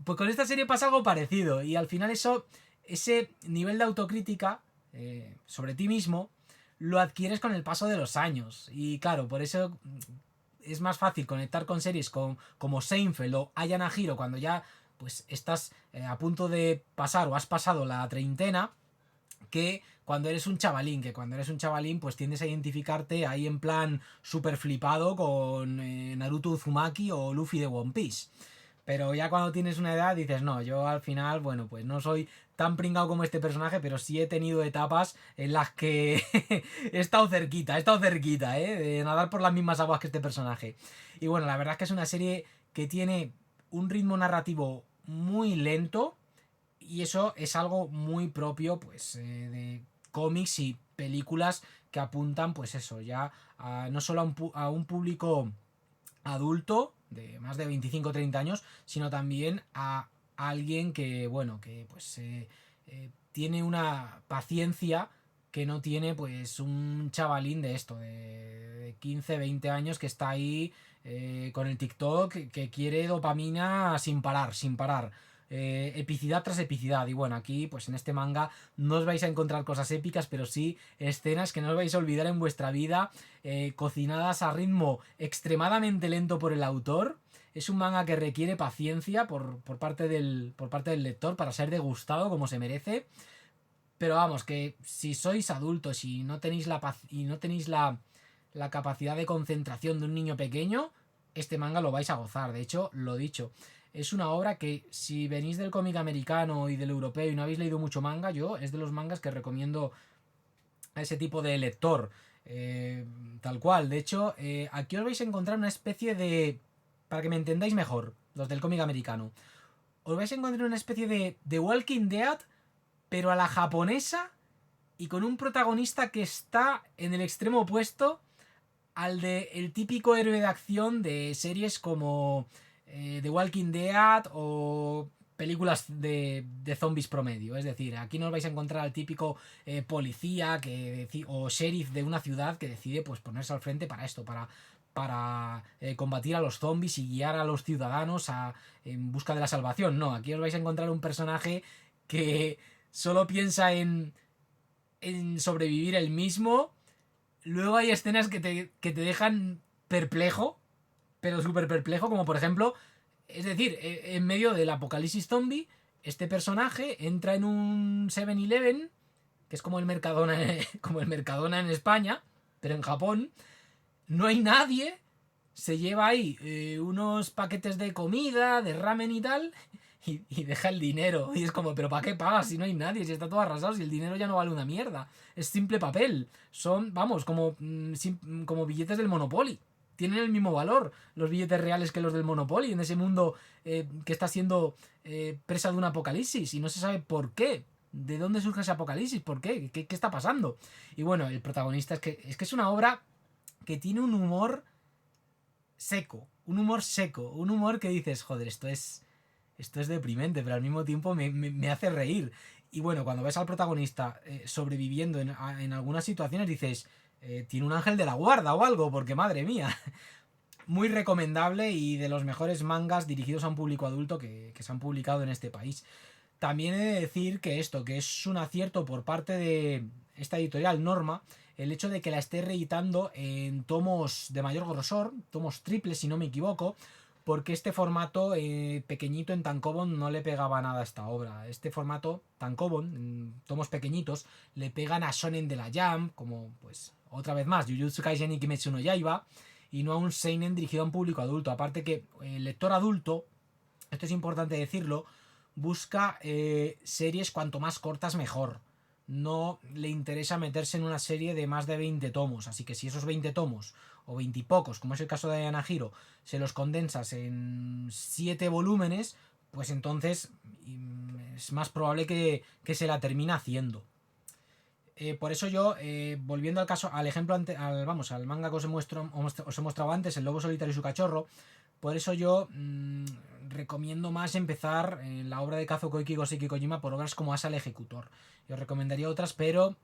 Pues con esta serie pasa algo parecido y al final ese nivel de autocrítica sobre ti mismo lo adquieres con el paso de los años y claro, por eso es más fácil conectar con series como Seinfeld o Aya Hiro cuando ya pues estás a punto de pasar o has pasado la treintena, que cuando eres un chavalín, que cuando eres un chavalín pues tiendes a identificarte ahí en plan super flipado con Naruto Uzumaki o Luffy de One Piece. Pero ya cuando tienes una edad dices, no, yo al final, bueno, pues no soy tan pringado como este personaje, pero sí he tenido etapas en las que he estado cerquita, de nadar por las mismas aguas que este personaje. Y bueno, la verdad es que es una serie que tiene un ritmo narrativo muy lento y eso es algo muy propio, pues, de cómics y películas que apuntan, pues eso, ya no solo a un público adulto de más de 25 o 30 años, sino también a alguien que, bueno, que pues tiene una paciencia que no tiene pues un chavalín de esto, de 15, 20 años que está ahí con el TikTok, que quiere dopamina sin parar, sin parar. Epicidad tras epicidad. Y bueno, aquí pues en este manga no os vais a encontrar cosas épicas, pero sí escenas que no os vais a olvidar en vuestra vida, cocinadas a ritmo extremadamente lento por el autor. Es un manga que requiere paciencia por parte del lector para ser degustado como se merece. Pero vamos, que si sois adultos y no tenéis la capacidad de concentración de un niño pequeño, este manga lo vais a gozar. De hecho, lo dicho, es una obra que si venís del cómic americano y del europeo y no habéis leído mucho manga, yo es de los mangas que recomiendo a ese tipo de lector. Tal cual. De hecho, aquí os vais a encontrar una especie de... Para que me entendáis mejor, los del cómic americano. Os vais a encontrar una especie de Walking Dead, pero a la japonesa y con un protagonista que está en el extremo opuesto al de el típico héroe de acción de series como The Walking Dead o películas de zombies promedio. Es decir, aquí no os vais a encontrar al típico policía o sheriff de una ciudad que decide pues ponerse al frente para esto, para combatir a los zombies y guiar a los ciudadanos en busca de la salvación. No, aquí os vais a encontrar un personaje que solo piensa en sobrevivir él mismo. Luego hay escenas que te dejan perplejo, pero súper perplejo, como por ejemplo, es decir, en medio del apocalipsis zombie, este personaje entra en un 7-Eleven, que es como el Mercadona, como el Mercadona en España, pero en Japón, no hay nadie, se lleva ahí unos paquetes de comida, de ramen y tal, y deja el dinero. Y es como, ¿pero para qué pagas si no hay nadie? Si está todo arrasado, si el dinero ya no vale una mierda. Es simple papel. Son, vamos, como billetes del Monopoly. Tienen el mismo valor los billetes reales que los del Monopoly en ese mundo que está siendo presa de un apocalipsis y no se sabe por qué. ¿De dónde surge ese apocalipsis? ¿Por qué? ¿Qué está pasando? Y bueno, el protagonista es que es una obra que tiene un humor seco, un humor que dices, joder, esto es deprimente, pero al mismo tiempo me hace reír. Y bueno, cuando ves al protagonista sobreviviendo en algunas situaciones, dices, tiene un ángel de la guarda o algo, porque madre mía. Muy recomendable y de los mejores mangas dirigidos a un público adulto que se han publicado en este país. También he de decir que es un acierto por parte de esta editorial Norma, el hecho de que la esté reeditando en tomos de mayor grosor, tomos triples si no me equivoco, porque este formato pequeñito en tankobon no le pegaba nada a esta obra. Este formato tankobon, en tomos pequeñitos, le pegan a Shonen de la Jump, como pues otra vez más Jujutsu Kaisen y Kimetsu no Yaiba, y no a un seinen dirigido a un público adulto. Aparte que el lector adulto, esto es importante decirlo, busca series cuanto más cortas mejor. No le interesa meterse en una serie de más de 20 tomos. Así que si esos 20 tomos, o 20 y pocos, como es el caso de Yanahiro, se los condensas en 7 volúmenes, pues entonces es más probable que se la termine haciendo. Por eso yo, volviendo al ejemplo, al manga que os he mostrado antes, El lobo solitario y su cachorro, por eso yo recomiendo más empezar la obra de Kazuo Koike y Goseki Kojima por obras como Asa el Ejecutor. Yo recomendaría otras, pero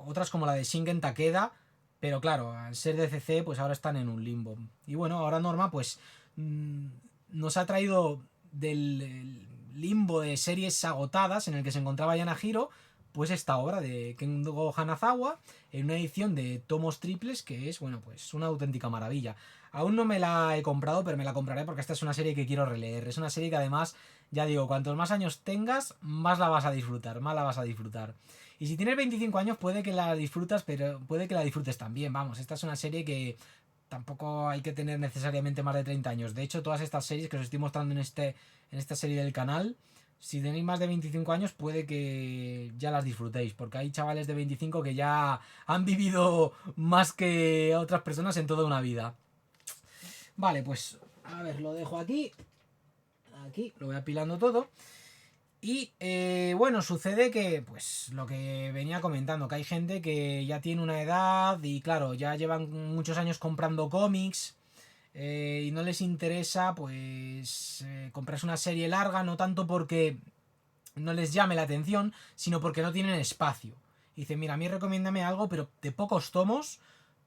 otras como la de Shingen Takeda, pero claro, al ser de CC, pues ahora están en un limbo. Y bueno, ahora Norma pues nos ha traído del limbo de series agotadas en el que se encontraba Yanahiro, pues esta obra de Kengo Hanazawa en una edición de tomos triples que es, bueno, pues una auténtica maravilla. Aún no me la he comprado, pero me la compraré porque esta es una serie que quiero releer. Es una serie que además, ya digo, cuantos más años tengas, más la vas a disfrutar, más la vas a disfrutar. Y si tienes 25 años puede que la disfrutas, pero puede que la disfrutes también. Vamos, esta es una serie que tampoco hay que tener necesariamente más de 30 años. De hecho, todas estas series que os estoy mostrando en esta serie del canal, si tenéis más de 25 años puede que ya las disfrutéis, porque hay chavales de 25 que ya han vivido más que otras personas en toda una vida. Vale, pues a ver, lo dejo aquí. Aquí, lo voy apilando todo. Y bueno, sucede que, pues lo que venía comentando, que hay gente que ya tiene una edad y claro, ya llevan muchos años comprando cómics y no les interesa pues comprarse una serie larga, no tanto porque no les llame la atención, sino porque no tienen espacio. Y dice, mira, a mí recomiéndame algo, pero de pocos tomos,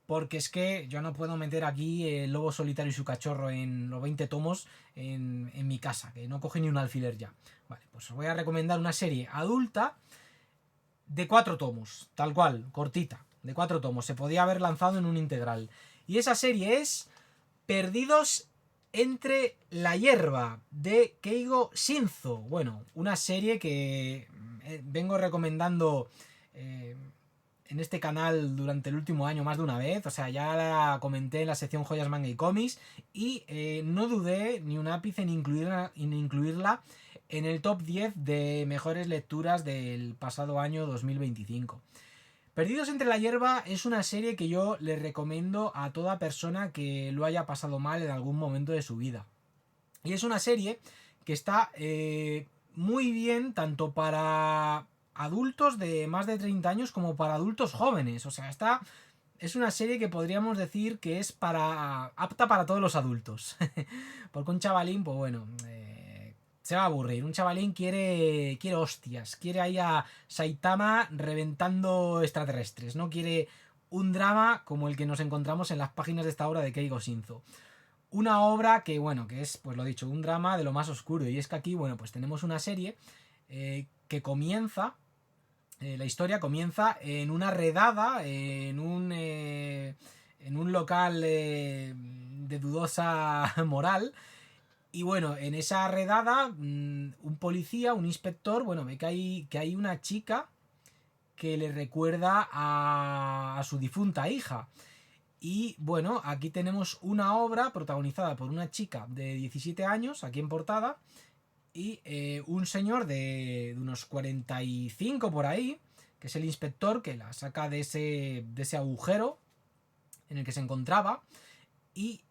porque es que yo no puedo meter aquí el Lobo Solitario y su cachorro en los 20 tomos en mi casa, que no coge ni un alfiler ya. Vale, pues os voy a recomendar una serie adulta de 4 tomos, tal cual, cortita, de 4 tomos. Se podía haber lanzado en un integral. Y esa serie es Perdidos entre la hierba, de Keigo Shinzo. Bueno, una serie que vengo recomendando eh, en este canal durante el último año más de una vez. O sea, ya la comenté en la sección Joyas, Manga y Cómics. Y no dudé ni un ápice en incluirla en el top 10 de mejores lecturas del pasado año 2025. Perdidos entre la hierba es una serie que yo le recomiendo a toda persona que lo haya pasado mal en algún momento de su vida. Y es una serie que está muy bien tanto para adultos de más de 30 años como para adultos jóvenes. O sea, es una serie que podríamos decir que es apta para todos los adultos. Porque un chavalín, pues bueno, se va a aburrir. Un chavalín quiere hostias. Quiere ahí a Saitama reventando extraterrestres. No quiere un drama como el que nos encontramos en las páginas de esta obra de Keigo Shinzo. Una obra que, bueno, que es, pues lo dicho, un drama de lo más oscuro. Y es que aquí, bueno, pues tenemos una serie que comienza la historia comienza en una redada, en un local de dudosa moral. Y bueno, en esa redada, un policía, un inspector, bueno, ve que hay una chica que le recuerda a su difunta hija. Y bueno, aquí tenemos una obra protagonizada por una chica de 17 años, aquí en portada, y un señor de unos 45 por ahí, que es el inspector que la saca de ese agujero en el que se encontraba. Y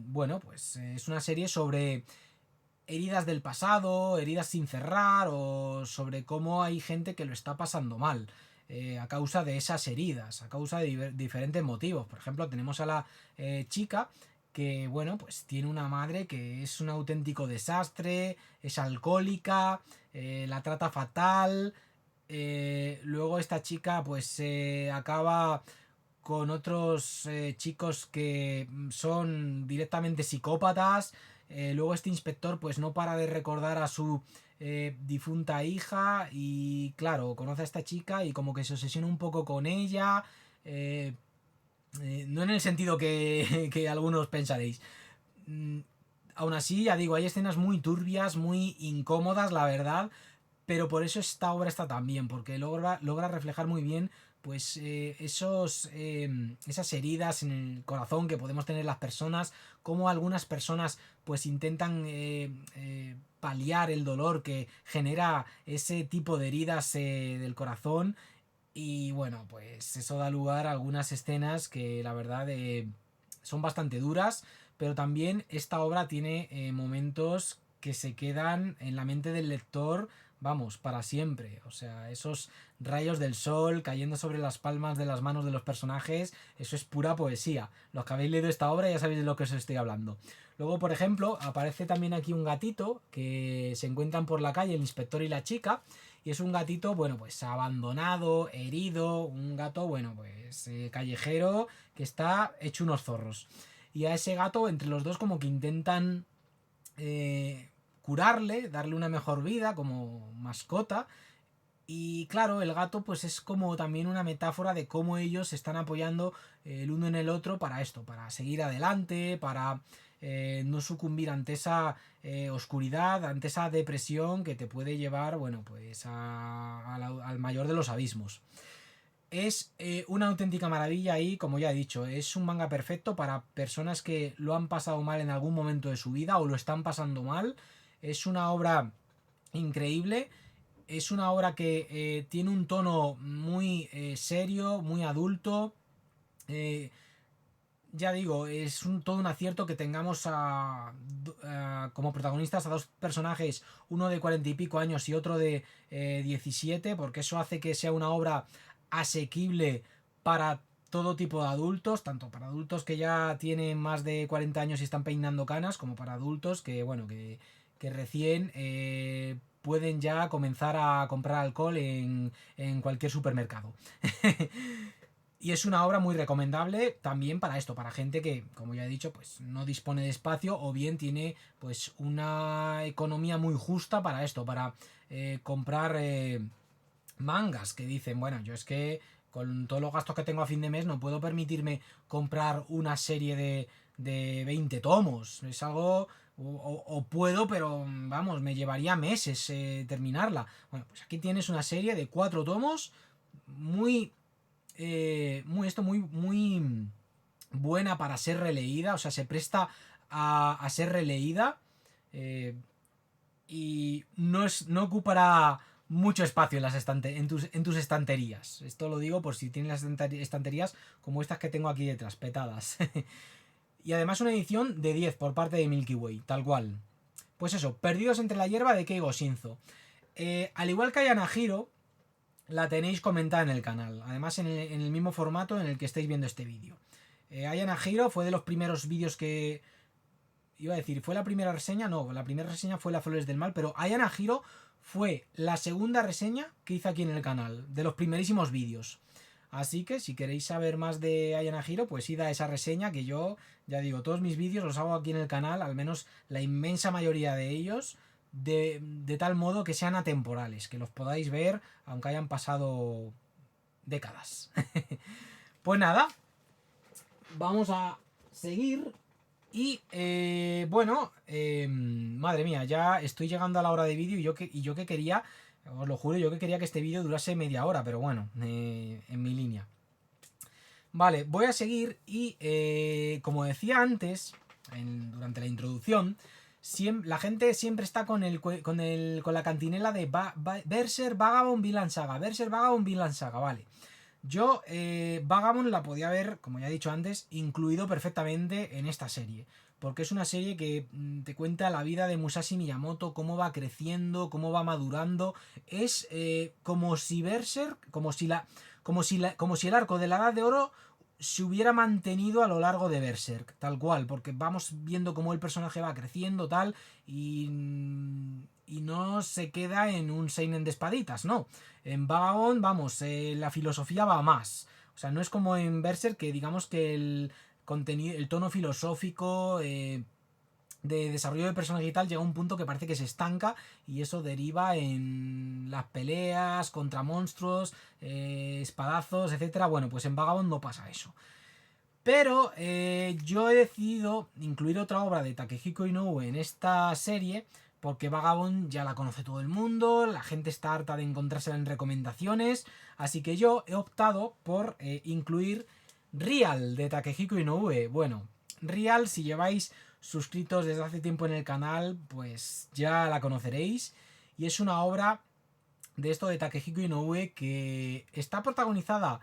bueno, pues es una serie sobre heridas del pasado, heridas sin cerrar o sobre cómo hay gente que lo está pasando mal. A causa de esas heridas, a causa de diferentes motivos. Por ejemplo, tenemos a la chica que, bueno, pues tiene una madre que es un auténtico desastre, es alcohólica, la trata fatal. Luego esta chica pues acaba con otros chicos que son directamente psicópatas. Luego este inspector pues no para de recordar a su difunta hija y claro, conoce a esta chica y como que se obsesiona un poco con ella. eh, no en el sentido que algunos pensaréis. Mm, Aún así, ya digo, hay escenas muy turbias, muy incómodas, la verdad, pero por eso esta obra está tan bien, porque logra reflejar muy bien pues esas heridas en el corazón que podemos tener las personas, como algunas personas pues intentan paliar el dolor que genera ese tipo de heridas del corazón. Y bueno, pues eso da lugar a algunas escenas que la verdad son bastante duras, pero también esta obra tiene momentos que se quedan en la mente del lector, vamos, para siempre. O sea, esos rayos del sol cayendo sobre las palmas de las manos de los personajes, eso es pura poesía. Los que habéis leído esta obra ya sabéis de lo que os estoy hablando. Luego, por ejemplo, aparece también aquí un gatito que se encuentran por la calle el inspector y la chica. Y es un gatito, bueno, pues abandonado, herido, un gato, bueno, pues callejero, que está hecho unos zorros. Y a ese gato, entre los dos, como que intentan curarle, darle una mejor vida como mascota. Y claro, el gato pues es como también una metáfora de cómo ellos se están apoyando el uno en el otro para esto, para seguir adelante, para no sucumbir ante esa oscuridad, ante esa depresión que te puede llevar, bueno, pues al mayor de los abismos. Es una auténtica maravilla y, como ya he dicho, es un manga perfecto para personas que lo han pasado mal en algún momento de su vida o lo están pasando mal. Es una obra increíble, es una obra que tiene un tono muy serio, muy adulto. Eh, ya digo, es todo un acierto que tengamos como protagonistas a dos personajes, uno de 40 y pico años y otro de 17, porque eso hace que sea una obra asequible para todo tipo de adultos, tanto para adultos que ya tienen más de 40 años y están peinando canas, como para adultos que, bueno, que recién pueden ya comenzar a comprar alcohol en cualquier supermercado. Y es una obra muy recomendable también para esto, para gente que, como ya he dicho, pues no dispone de espacio o bien tiene pues una economía muy justa para esto, para comprar mangas que dicen, bueno, yo es que con todos los gastos que tengo a fin de mes no puedo permitirme comprar una serie de 20 tomos. Es algo... O puedo, pero vamos, me llevaría meses terminarla. Bueno, pues aquí tienes una serie de 4 tomos muy muy buena para ser releída, o sea, se presta a ser releída eh, y no ocupará mucho espacio en en tus estanterías. Esto lo digo por si tienes las estanterías como estas que tengo aquí detrás, petadas. Y además una edición de 10 por parte de Milky Way, tal cual. Pues eso, Perdidos entre la hierba de Keigo Shinzo. Al igual que Ayanahiro, la tenéis comentada en el canal. Además, en el mismo formato en el que estáis viendo este vídeo. Ayanahiro fue de los primeros vídeos que. Iba a decir, ¿fue la primera reseña? No, la primera reseña fue Las Flores del Mal, pero Ayanahiro fue la segunda reseña que hice aquí en el canal, de los primerísimos vídeos. Así que si queréis saber más de Ayanahiro, pues id a esa reseña que yo, ya digo, todos mis vídeos los hago aquí en el canal, al menos la inmensa mayoría de ellos, de tal modo que sean atemporales, que los podáis ver aunque hayan pasado décadas. Pues nada, vamos a seguir y bueno, madre mía, ya estoy llegando a la hora de vídeo y yo que quería, os lo juro, yo que quería que este vídeo durase media hora, pero bueno, en mi línea. Vale, voy a seguir y como decía antes, durante la introducción, la gente siempre está con la cantinela de Berserk, Vagabond, Vinland Saga, Berserk, Vagabond, Vinland Saga, vale. Yo Vagabond la podía haber, como ya he dicho antes, incluido perfectamente en esta serie. Porque es una serie que te cuenta la vida de Musashi Miyamoto, cómo va creciendo, cómo va madurando. Es como si Berserk, como si el arco de la Edad de Oro se hubiera mantenido a lo largo de Berserk, tal cual, porque vamos viendo cómo el personaje va creciendo, tal, y no se queda en un seinen de espaditas, no. En Vagabond, vamos, la filosofía va más. O sea, no es como en Berserk que digamos que el contenido, el tono filosófico de desarrollo de personaje y tal llega a un punto que parece que se estanca y eso deriva en las peleas contra monstruos, espadazos, etcétera. Bueno, pues en Vagabond no pasa eso. Pero yo he decidido incluir otra obra de Takehiko Inoue en esta serie porque Vagabond ya la conoce todo el mundo, la gente está harta de encontrársela en recomendaciones, así que yo he optado por incluir Real de Takehiko Inoue. Bueno, Real, si lleváis suscritos desde hace tiempo en el canal, pues ya la conoceréis. Y es una obra de esto de Takehiko Inoue que está protagonizada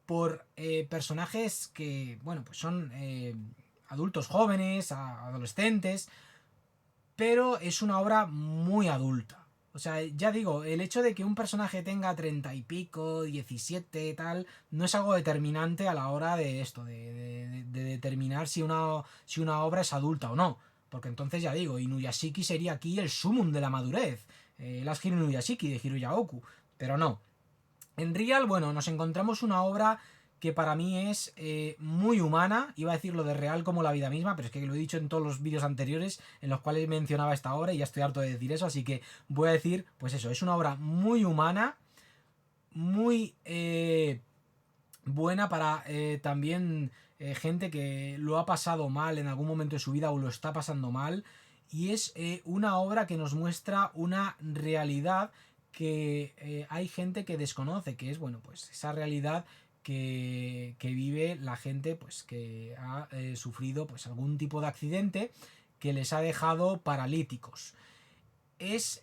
por personajes que, bueno, pues son adultos jóvenes, adolescentes, pero es una obra muy adulta. O sea, ya digo, el hecho de que un personaje tenga 30 y pico, 17, tal, no es algo determinante a la hora de esto, de determinar si una obra es adulta o no. Porque entonces, ya digo, Inuyashiki sería aquí el sumum de la madurez. Last Hero Inuyashiki de Hiroya Oku. Pero no. En Real, bueno, nos encontramos una obra que para mí es muy humana. Iba a decir lo de real como la vida misma, pero es que lo he dicho en todos los vídeos anteriores en los cuales mencionaba esta obra y ya estoy harto de decir eso, así que voy a decir, pues eso, es una obra muy humana, muy buena para también gente que lo ha pasado mal en algún momento de su vida o lo está pasando mal. Y es una obra que nos muestra una realidad que hay gente que desconoce, que es, bueno, pues esa realidad que vive la gente pues que ha sufrido pues algún tipo de accidente que les ha dejado paralíticos. Es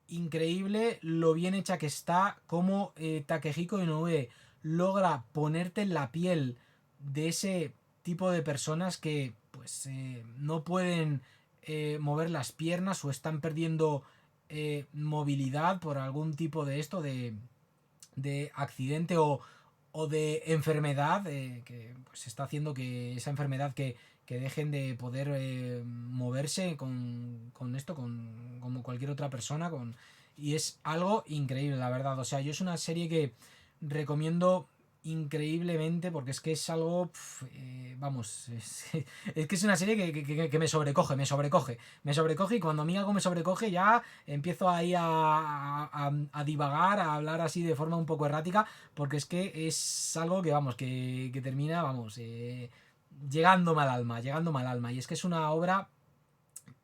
increíble lo bien hecha que está, como Takehiko Inoue logra ponerte en la piel de ese tipo de personas que pues no pueden mover las piernas o están perdiendo movilidad por algún tipo de esto, de accidente o de enfermedad que pues está haciendo que esa enfermedad que dejen de poder moverse con esto, como cualquier otra persona. Y es algo increíble, la verdad. O sea, yo es una serie que recomiendo increíblemente porque es que es algo vamos es que es una serie que me sobrecoge, y cuando a mí algo me sobrecoge ya empiezo ahí a divagar, a hablar así de forma un poco errática, porque es que es algo que vamos que termina vamos llegándome al alma, y es que es una obra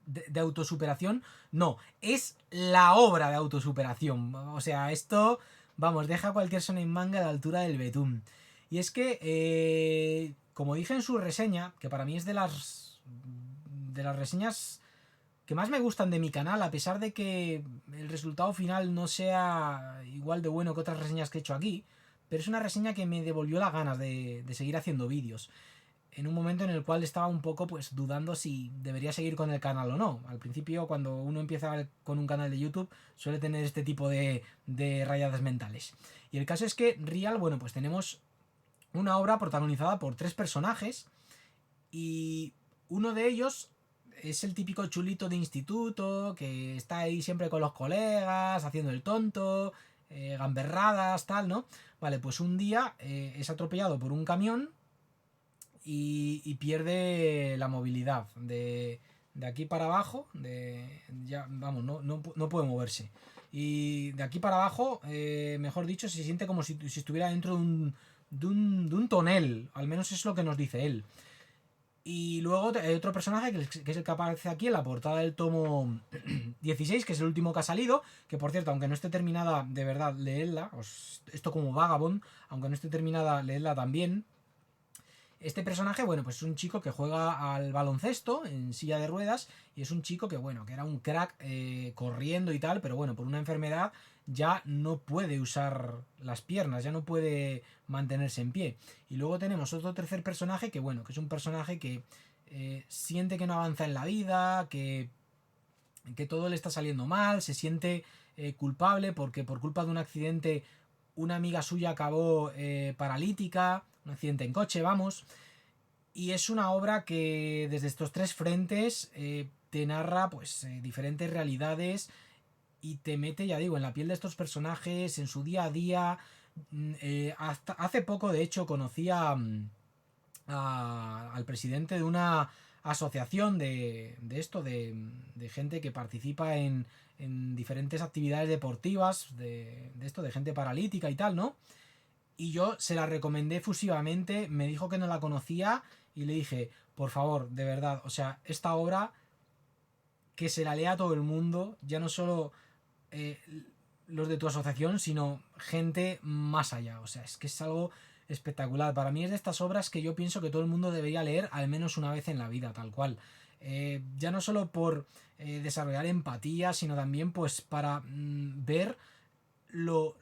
de autosuperación. No, es la obra de autosuperación. O sea, esto, vamos, deja a cualquier shonen manga a la altura del betún. Y es que, como dije en su reseña, que para mí es de las reseñas que más me gustan de mi canal, a pesar de que el resultado final no sea igual de bueno que otras reseñas que he hecho aquí, pero es una reseña que me devolvió las ganas de seguir haciendo vídeos en un momento en el cual estaba un poco pues dudando si debería seguir con el canal o no. Al principio, cuando uno empieza con un canal de YouTube, suele tener este tipo de rayadas mentales. Y el caso es que Real, bueno, pues tenemos una obra protagonizada por 3 personajes, y uno de ellos es el típico chulito de instituto que está ahí siempre con los colegas, haciendo el tonto, gamberradas, tal, ¿no? Vale, pues un día es atropellado por un camión y pierde la movilidad de aquí para abajo, ya, vamos, no puede moverse. Y de aquí para abajo, mejor dicho, se siente como si estuviera dentro de un tonel, al menos es lo que nos dice él. Y luego hay otro personaje que es el que aparece aquí en la portada del tomo 16, que es el último que ha salido, que por cierto, aunque no esté terminada, de verdad, leedla, esto como Vagabond, aunque no esté terminada, leedla también. Este personaje, bueno, pues es un chico que juega al baloncesto en silla de ruedas, y es un chico que, bueno, que era un crack corriendo y tal, pero bueno, por una enfermedad ya no puede usar las piernas, ya no puede mantenerse en pie. Y luego tenemos otro tercer personaje que, bueno, que es un personaje que siente que no avanza en la vida, que todo le está saliendo mal, se siente culpable porque por culpa de un accidente una amiga suya acabó paralítica, un accidente en coche, vamos. Y es una obra que desde estos 3 frentes te narra pues diferentes realidades y te mete, ya digo, en la piel de estos personajes, en su día a día. Hasta hace poco, de hecho, conocí al presidente de una asociación de esto, de gente que participa en diferentes actividades deportivas, de esto, de gente paralítica y tal, ¿no? Y yo se la recomendé efusivamente, me dijo que no la conocía y le dije, por favor, de verdad, o sea, esta obra que se la lea a todo el mundo, ya no solo eh, los de tu asociación, sino gente más allá. O sea, es que es algo espectacular. Para mí es de estas obras que yo pienso que todo el mundo debería leer al menos una vez en la vida, tal cual. Ya no solo por desarrollar empatía, sino también pues para ver lo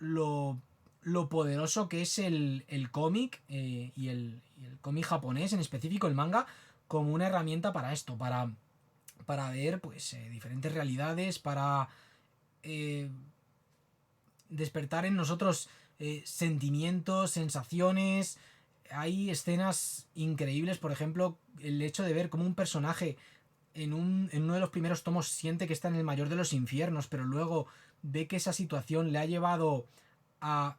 poderoso que es el cómic y el cómic japonés, en específico el manga, como una herramienta para esto, para ver pues diferentes realidades, para eh, despertar en nosotros sentimientos, sensaciones. Hay escenas increíbles, por ejemplo, el hecho de ver cómo un personaje en uno de los primeros tomos siente que está en el mayor de los infiernos, pero luego ve que esa situación le ha llevado a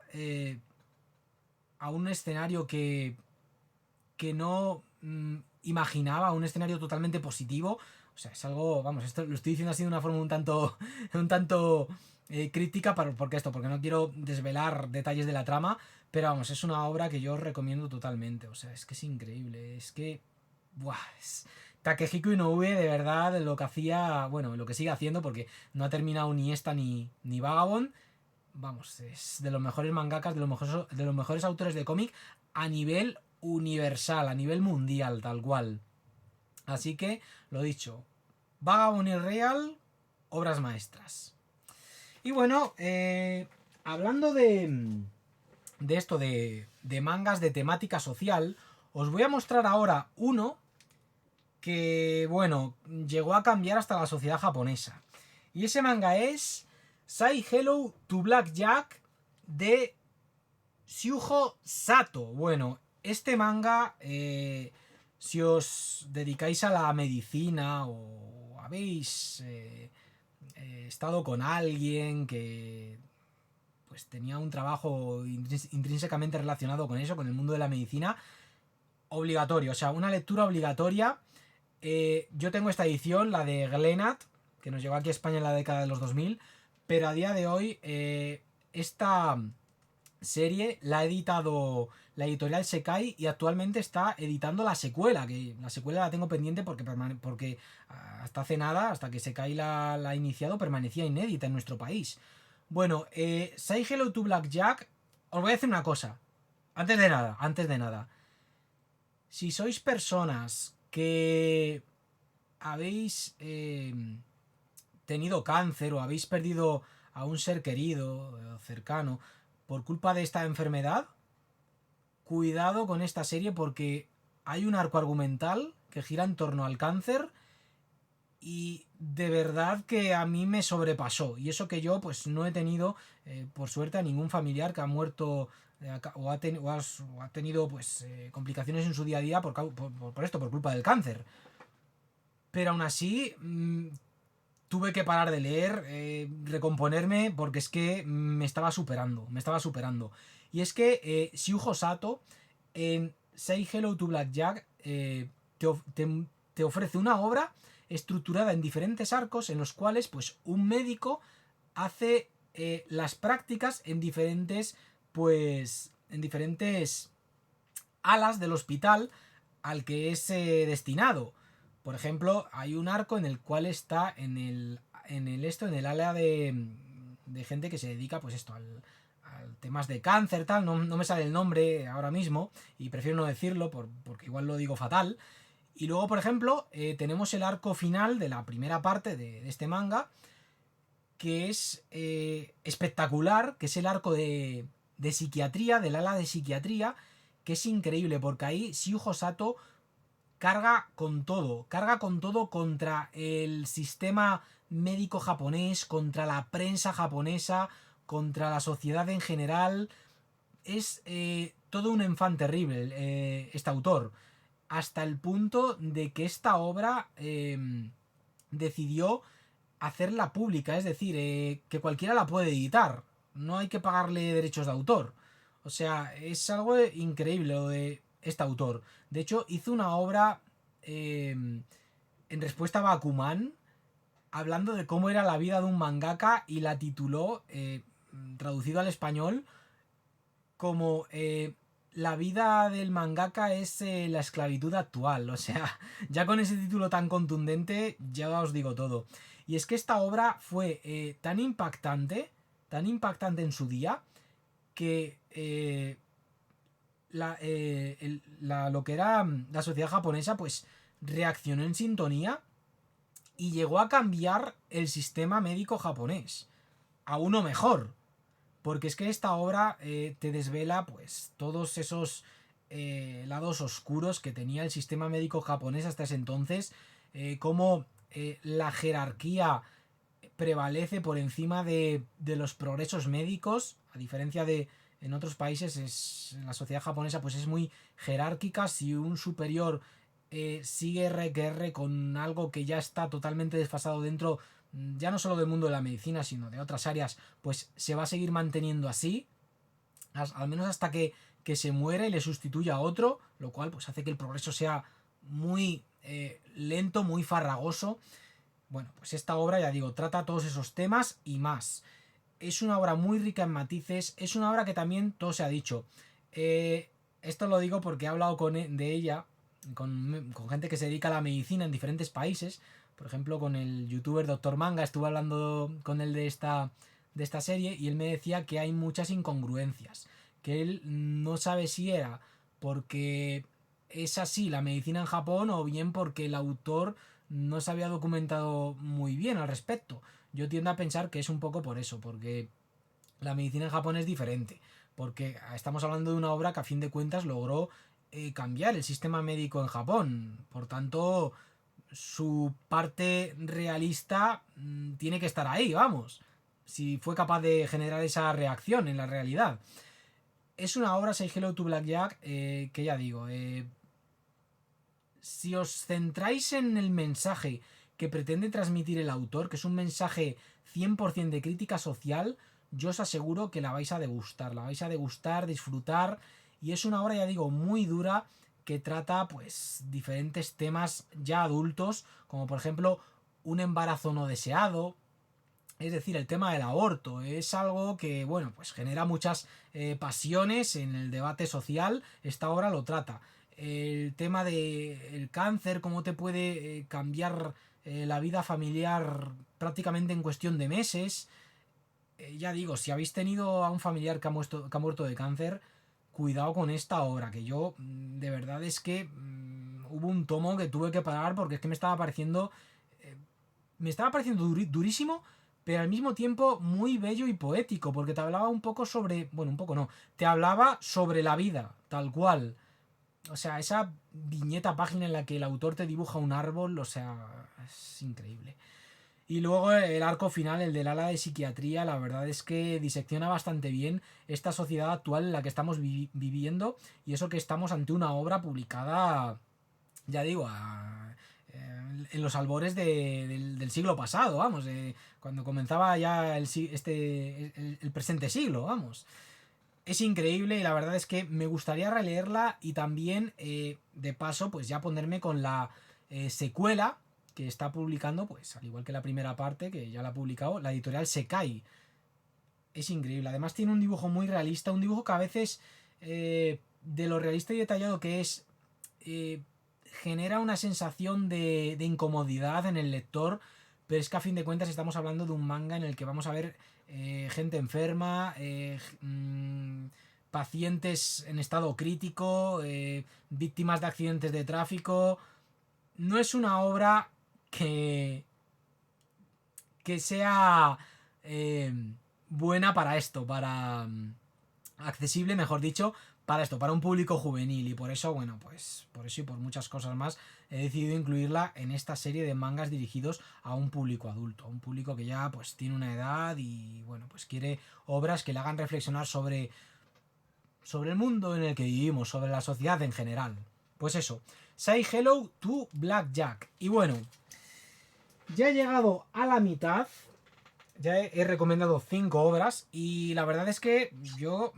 un escenario que no imaginaba, un escenario totalmente positivo. O sea, es algo, vamos, esto lo estoy diciendo así de una forma un tanto, un tanto crítica, porque no quiero desvelar detalles de la trama, pero vamos, es una obra que yo os recomiendo totalmente. O sea, es que es increíble, es que, buah, Takehiko Inoue, de verdad, lo que hacía, bueno, lo que sigue haciendo, porque no ha terminado ni esta ni Vagabond. Vamos, es de los mejores mangakas, de los mejores autores de cómic a nivel universal, a nivel mundial, tal cual. Así que, lo dicho, Vagabond y Real, obras maestras. Y bueno, hablando de esto, de mangas de temática social, Os voy a mostrar ahora uno que, bueno, llegó a cambiar hasta la sociedad japonesa. Y ese manga es Say Hello to Black Jack de Shuho Sato. Bueno, este manga, si os dedicáis a la medicina o habéis estado con alguien que pues tenía un trabajo intrínsecamente relacionado con eso, con el mundo de la medicina, obligatorio, o sea, una lectura obligatoria. Yo tengo esta edición, la de Glenat, que nos llegó aquí a España en la década de los 2000, pero a día de hoy esta serie la ha editado la editorial Sekai y actualmente está editando la secuela, que la secuela la tengo pendiente porque hasta hace nada, hasta que Sekai la ha iniciado, permanecía inédita en nuestro país. Bueno, Say Hello to Black Jack, os voy a decir una cosa, antes de nada, si sois personas que habéis tenido cáncer o habéis perdido a un ser querido o cercano por culpa de esta enfermedad, cuidado con esta serie porque hay un arco argumental que gira en torno al cáncer y de verdad que a mí me sobrepasó. Y eso que yo pues no he tenido, por suerte, a ningún familiar que ha muerto o ha tenido pues complicaciones en su día a día por esto, por culpa del cáncer. Pero aún así tuve que parar de leer, recomponerme, porque es que me estaba superando. Y es que Shuho Sato en Say Hello to Black Jack te ofrece una obra estructurada en diferentes arcos en los cuales pues un médico hace las prácticas en diferentes alas del hospital al que es destinado. Por ejemplo, hay un arco en el cual está en el área de gente que se dedica pues esto al temas de cáncer, tal, no me sale el nombre ahora mismo y prefiero no decirlo porque igual lo digo fatal. Y luego, por ejemplo, tenemos el arco final de la primera parte de este manga, que es espectacular, que es el arco de psiquiatría, del ala de psiquiatría, que es increíble, porque ahí Shuho Sato carga con todo contra el sistema médico japonés, contra la prensa japonesa, contra la sociedad en general. Es todo un enfant terrible este autor, hasta el punto de que esta obra decidió hacerla pública, es decir, que cualquiera la puede editar, no hay que pagarle derechos de autor. O sea, es algo increíble lo de este autor. De hecho, hizo una obra en respuesta a Bakuman, hablando de cómo era la vida de un mangaka y la tituló, traducido al español, como la vida del mangaka es la esclavitud actual. O sea, ya con ese título tan contundente ya os digo todo. Y es que esta obra fue tan impactante en su día, que lo que era la sociedad japonesa pues reaccionó en sintonía y llegó a cambiar el sistema médico japonés a uno mejor, porque es que esta obra te desvela pues todos esos lados oscuros que tenía el sistema médico japonés hasta ese entonces, cómo la jerarquía prevalece por encima de los progresos médicos, a diferencia de en otros países. La sociedad japonesa pues es muy jerárquica. Si un superior sigue R con algo que ya está totalmente desfasado dentro, ya no solo del mundo de la medicina, sino de otras áreas, pues se va a seguir manteniendo así, al menos hasta que se muere y le sustituya a otro, lo cual pues hace que el progreso sea muy lento, muy farragoso. Bueno, pues esta obra, ya digo, trata todos esos temas y más. Es una obra muy rica en matices, es una obra que también, todo se ha dicho. Esto lo digo porque he hablado de ella con gente que se dedica a la medicina en diferentes países. Por ejemplo, con el youtuber Doctor Manga estuve hablando con él de esta serie y él me decía que hay muchas incongruencias. Que él no sabe si era porque es así la medicina en Japón o bien porque el autor no se había documentado muy bien al respecto. Yo tiendo a pensar que es un poco por eso, porque la medicina en Japón es diferente. Porque estamos hablando de una obra que a fin de cuentas logró cambiar el sistema médico en Japón. Por tanto, su parte realista tiene que estar ahí, vamos. Si fue capaz de generar esa reacción en la realidad. Es una obra, Say Hello to Black Jack, que ya digo, si os centráis en el mensaje que pretende transmitir el autor, que es un mensaje 100% de crítica social, yo os aseguro que la vais a degustar, disfrutar, y es una obra, ya digo, muy dura, que trata pues diferentes temas ya adultos, como por ejemplo un embarazo no deseado. Es decir, el tema del aborto es algo que, bueno, pues genera muchas pasiones en el debate social. Esta obra lo trata. El tema del cáncer, cómo te puede cambiar la vida familiar prácticamente en cuestión de meses. Ya digo, si habéis tenido a un familiar que ha muerto de cáncer, cuidado con esta obra, que yo de verdad es que hubo un tomo que tuve que parar porque es que me estaba pareciendo durísimo, pero al mismo tiempo muy bello y poético, porque te hablaba un poco sobre, bueno, un poco no, te hablaba sobre la vida, tal cual. O sea, esa viñeta página en la que el autor te dibuja un árbol, o sea, es increíble. Y luego el arco final, el del ala de psiquiatría, la verdad es que disecciona bastante bien esta sociedad actual en la que estamos viviendo, y eso que estamos ante una obra publicada, ya digo, en los albores del siglo pasado, vamos, cuando comenzaba ya el presente siglo, vamos. Es increíble y la verdad es que me gustaría releerla y también, de paso, pues ya ponerme con la secuela que está publicando, pues al igual que la primera parte, que ya la ha publicado, la editorial Sekai. Es increíble. Además tiene un dibujo muy realista, un dibujo que a veces, de lo realista y detallado que es, eh, genera una sensación de incomodidad en el lector, pero es que a fin de cuentas estamos hablando de un manga en el que vamos a ver gente enferma, pacientes en estado crítico, víctimas de accidentes de tráfico. No es una obra que sea eh, buena para esto, para accesible, mejor dicho, para esto, para un público juvenil. Y por eso, bueno, pues por eso y por muchas cosas más, he decidido incluirla en esta serie de mangas dirigidos a un público adulto, a un público que ya pues tiene una edad y bueno, pues quiere obras que le hagan reflexionar sobre el mundo en el que vivimos, sobre la sociedad en general. Pues eso, Say Hello to Black Jack. Y bueno, ya he llegado a la mitad. Ya he recomendado 5 obras y la verdad es que yo,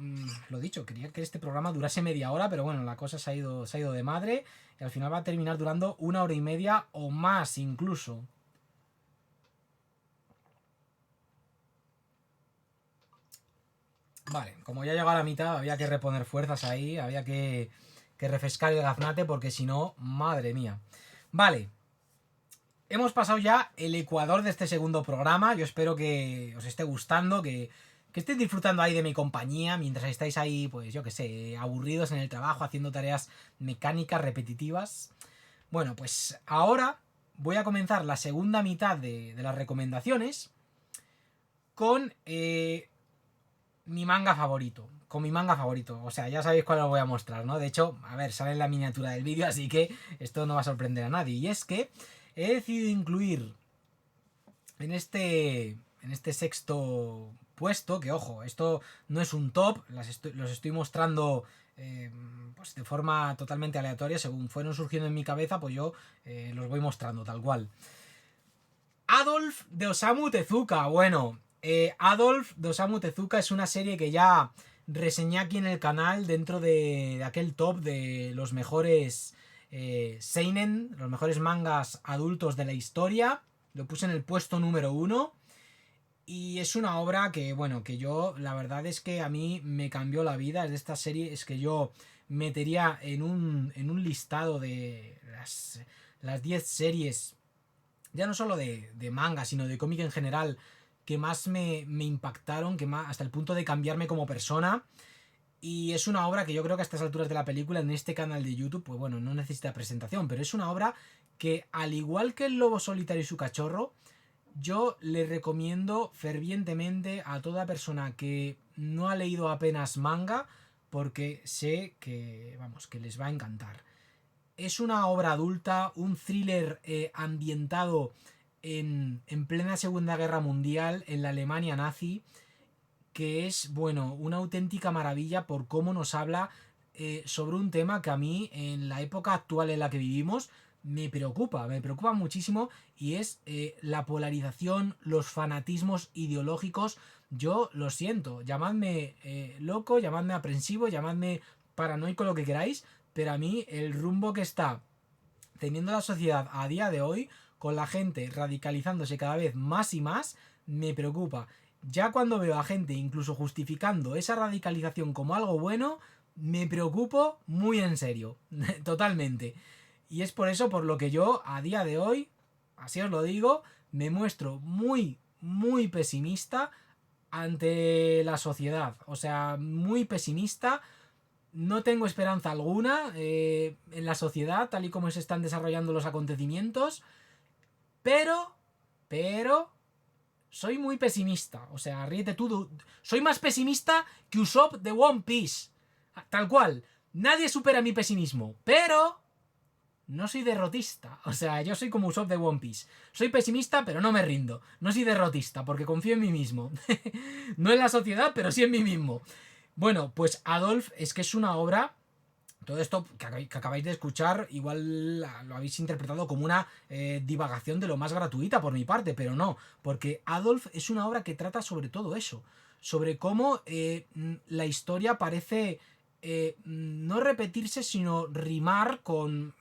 lo dicho, quería que este programa durase media hora, pero bueno, la cosa se ha ido de madre y al final va a terminar durando 1 hora y media o más incluso. Vale, como ya he llegado a la mitad, había que reponer fuerzas ahí, había que refrescar el gaznate porque si no, madre mía. Vale, hemos pasado ya el ecuador de este segundo programa. Yo espero que os esté gustando, que estéis disfrutando ahí de mi compañía mientras estáis ahí, pues yo que sé, aburridos en el trabajo, haciendo tareas mecánicas repetitivas. Bueno, pues ahora voy a comenzar la segunda mitad de las recomendaciones con mi manga favorito. Con mi manga favorito. O sea, ya sabéis cuál os voy a mostrar, ¿no? De hecho, a ver, sale en la miniatura del vídeo, así que esto no va a sorprender a nadie. Y es que he decidido incluir en este sexto puesto, que ojo, esto no es un top, los estoy mostrando pues de forma totalmente aleatoria, según fueron surgiendo en mi cabeza, pues yo los voy mostrando tal cual. Adolf de Osamu Tezuka, bueno, Adolf de Osamu Tezuka es una serie que ya reseñé aquí en el canal dentro de aquel top de los mejores seinen, los mejores mangas adultos de la historia. Lo puse en el puesto número 1. Y es una obra que, bueno, que yo, la verdad es que a mí me cambió la vida. Es de esta serie, es que yo metería en un listado de las 10 series, ya no solo de manga, sino de cómic en general, que más me impactaron, que más, hasta el punto de cambiarme como persona. Y es una obra que yo creo que a estas alturas de la película, en este canal de YouTube, pues bueno, no necesita presentación, pero es una obra que, al igual que El lobo solitario y su cachorro, yo le recomiendo fervientemente a toda persona que no ha leído apenas manga, porque sé que, vamos, que les va a encantar. Es una obra adulta, un thriller ambientado en plena Segunda Guerra Mundial, en la Alemania nazi, que es, bueno, una auténtica maravilla por cómo nos habla sobre un tema que a mí, en la época actual en la que vivimos, me preocupa muchísimo, y es la polarización, los fanatismos ideológicos. Yo lo siento, llamadme loco, llamadme aprensivo, llamadme paranoico, lo que queráis, pero a mí el rumbo que está teniendo la sociedad a día de hoy, con la gente radicalizándose cada vez más y más, me preocupa. Ya cuando veo a gente incluso justificando esa radicalización como algo bueno, me preocupo muy en serio, totalmente. Y es por eso por lo que yo a día de hoy, así os lo digo, me muestro muy, muy pesimista ante la sociedad. O sea, muy pesimista. No tengo esperanza alguna en la sociedad, tal y como se están desarrollando los acontecimientos. Pero, soy muy pesimista. O sea, ríete tú. Soy más pesimista que Usopp de One Piece. Tal cual. Nadie supera mi pesimismo. Pero no soy derrotista. O sea, yo soy como Usopp de One Piece. Soy pesimista, pero no me rindo. No soy derrotista, porque confío en mí mismo. No en la sociedad, pero sí en mí mismo. Bueno, pues Adolf es que es una obra. Todo esto que acabáis de escuchar, igual lo habéis interpretado como una divagación de lo más gratuita por mi parte, pero no, porque Adolf es una obra que trata sobre todo eso, sobre cómo la historia parece no repetirse, sino rimar con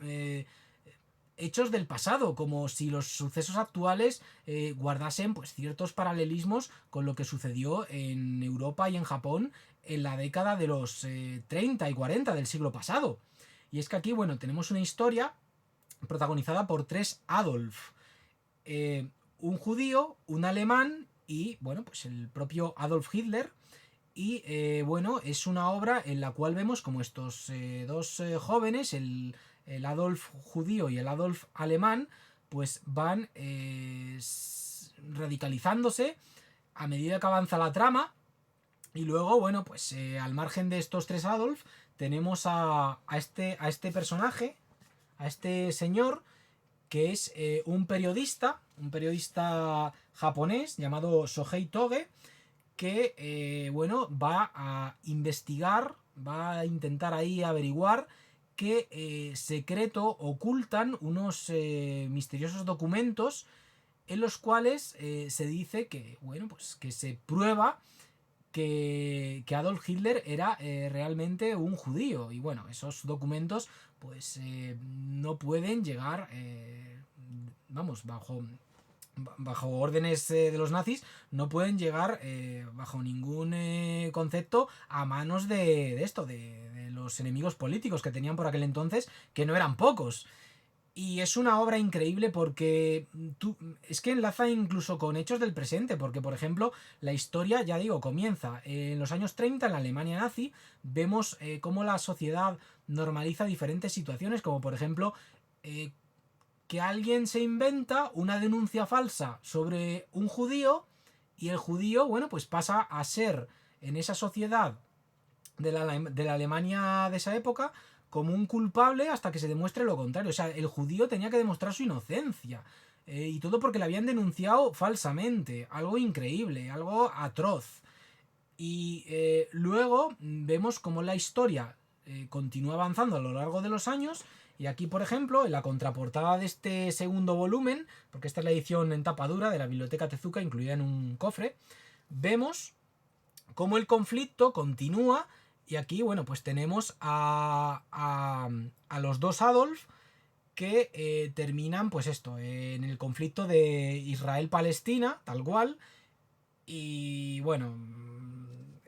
hechos del pasado, como si los sucesos actuales guardasen pues ciertos paralelismos con lo que sucedió en Europa y en Japón en la década de los 30 y 40 del siglo pasado. Y es que aquí, bueno, tenemos una historia protagonizada por tres Adolf. Un judío, un alemán y, bueno, pues el propio Adolf Hitler. Y, bueno, es una obra en la cual vemos como estos dos jóvenes, el Adolf judío y el Adolf alemán, pues van radicalizándose a medida que avanza la trama. Y luego, bueno, pues al margen de estos tres Adolf, tenemos a este personaje, a este señor, que es un periodista japonés llamado Shohei Toge, que, bueno, va a investigar, va a intentar ahí averiguar qué secreto ocultan unos misteriosos documentos en los cuales se dice que, bueno, pues que se prueba que Adolf Hitler era realmente un judío. Y bueno, esos documentos pues no pueden llegar, vamos, bajo órdenes de los nazis, no pueden llegar bajo ningún concepto a manos de los enemigos políticos que tenían por aquel entonces, que no eran pocos. Y es una obra increíble porque es que enlaza incluso con hechos del presente, porque por ejemplo la historia, ya digo, comienza en los años 30 en la Alemania nazi. Vemos cómo la sociedad normaliza diferentes situaciones, como por ejemplo que alguien se inventa una denuncia falsa sobre un judío, y el judío, bueno, pues pasa a ser en esa sociedad de la Alemania de esa época como un culpable hasta que se demuestre lo contrario. O sea, el judío tenía que demostrar su inocencia. Y todo porque le habían denunciado falsamente. Algo increíble, algo atroz. Y luego vemos cómo la historia continúa avanzando a lo largo de los años. Y aquí, por ejemplo, en la contraportada de este segundo volumen, porque esta es la edición en tapa dura de la Biblioteca Tezuka, incluida en un cofre, vemos cómo el conflicto continúa. Y aquí, bueno, pues tenemos a los dos Adolf que terminan, pues esto, en el conflicto de Israel-Palestina, tal cual. Y bueno,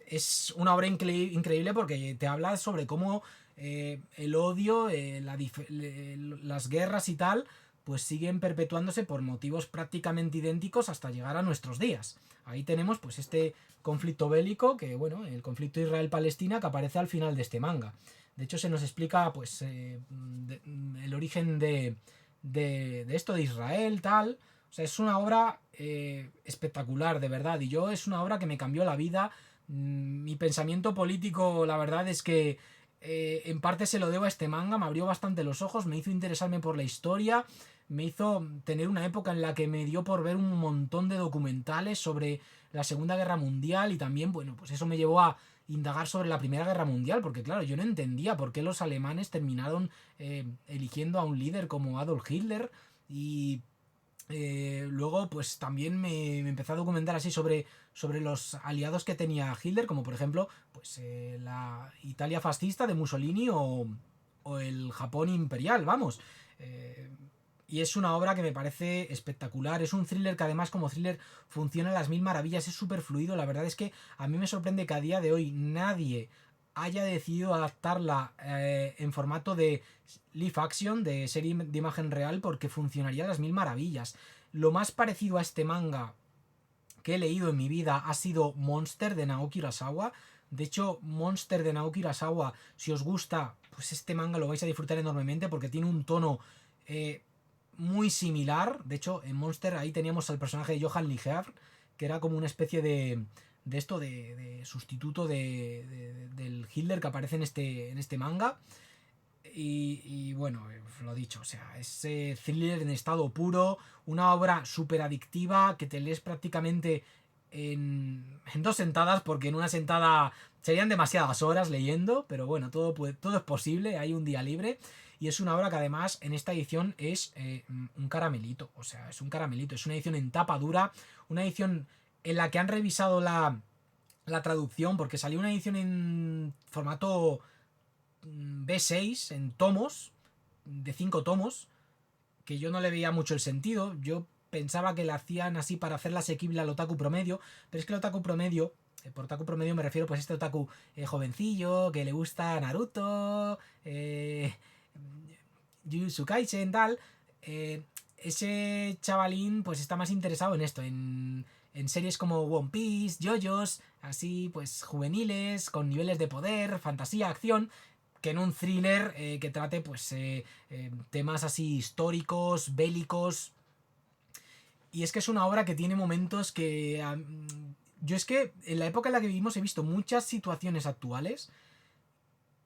es una obra increíble porque te habla sobre cómo el odio, las guerras y tal, pues siguen perpetuándose por motivos prácticamente idénticos hasta llegar a nuestros días. Ahí tenemos pues este conflicto bélico, que bueno, el conflicto Israel-Palestina, que aparece al final de este manga. De hecho se nos explica pues el origen de esto de Israel, tal. O sea, es una obra espectacular, de verdad. Y yo es una obra que me cambió la vida Mi pensamiento político, la verdad es que en parte se lo debo a este manga, me abrió bastante los ojos, me hizo interesarme por la historia, me hizo tener una época en la que me dio por ver un montón de documentales sobre la Segunda Guerra Mundial y también, bueno, pues eso me llevó a indagar sobre la Primera Guerra Mundial, porque claro, yo no entendía por qué los alemanes terminaron eligiendo a un líder como Adolf Hitler y luego, pues también me empecé a documentar así sobre los aliados que tenía Hitler, como por ejemplo, pues la Italia fascista de Mussolini o el Japón imperial, vamos. Eh, y es una obra que me parece espectacular. Es un thriller que además como thriller funciona a las mil maravillas, es súper fluido. La verdad es que a mí me sorprende que a día de hoy nadie haya decidido adaptarla en formato de live action, de serie de imagen real, porque funcionaría a las mil maravillas. Lo más parecido a este manga que he leído en mi vida ha sido Monster de Naoki Urasawa. De hecho, Monster de Naoki Urasawa, si os gusta, pues este manga lo vais a disfrutar enormemente porque tiene un tono eh, muy similar. De hecho, en Monster ahí teníamos al personaje de Johann Ligear, que era como una especie de esto, de sustituto del Hitler que aparece en este manga. Y bueno, lo dicho, o sea, es thriller en estado puro, una obra súper adictiva que te lees prácticamente en dos sentadas, porque en una sentada serían demasiadas horas leyendo, pero bueno, todo es posible, hay un día libre. Y es una obra que además en esta edición es un caramelito, o sea, es un caramelito, es una edición en tapa dura, una edición en la que han revisado la traducción, porque salió una edición en formato B6 en tomos, de 5 tomos, que yo no le veía mucho el sentido. Yo pensaba que la hacían así para hacerla asequible al otaku promedio, pero es que el otaku promedio, por otaku promedio me refiero pues a este otaku jovencillo, que le gusta Naruto, Jujutsu Kaisen, tal. Ese chavalín pues está más interesado en esto, en series como One Piece, JoJo's, así pues juveniles, con niveles de poder, fantasía, acción, que en un thriller que trate pues temas así históricos, bélicos. Y es que es una obra que tiene momentos que... yo es que en la época en la que vivimos he visto muchas situaciones actuales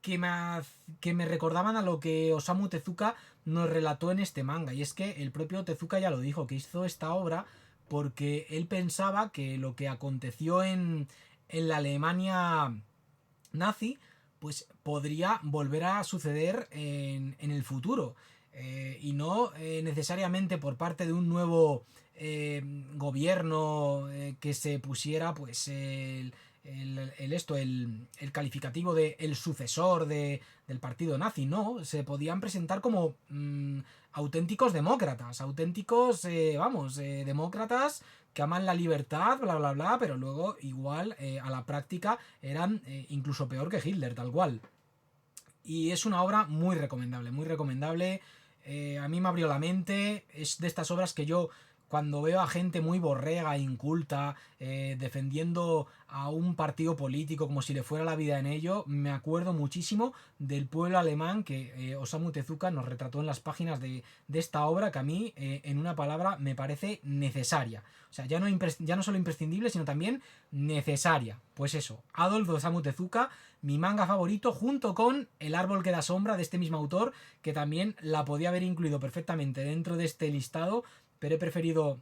que me recordaban a lo que Osamu Tezuka nos relató en este manga. Y es que el propio Tezuka ya lo dijo, que hizo esta obra porque él pensaba que lo que aconteció en la Alemania nazi, pues podría volver a suceder en el futuro. Y no necesariamente por parte de un nuevo gobierno que se pusiera pues el calificativo de el sucesor del partido nazi, no, se podían presentar como auténticos demócratas, auténticos, demócratas que aman la libertad, bla, bla, bla, pero luego igual a la práctica eran incluso peor que Hitler, tal cual. Y es una obra muy recomendable, muy recomendable. A mí me abrió la mente, es de estas obras que yo cuando veo a gente muy borrega, inculta, defendiendo a un partido político como si le fuera la vida en ello, me acuerdo muchísimo del pueblo alemán que Osamu Tezuka nos retrató en las páginas de esta obra que a mí, en una palabra, me parece necesaria. O sea, ya no solo imprescindible, sino también necesaria. Pues eso, Adolf Osamu Tezuka, mi manga favorito, junto con El árbol que da sombra de este mismo autor, que también la podía haber incluido perfectamente dentro de este listado, pero he preferido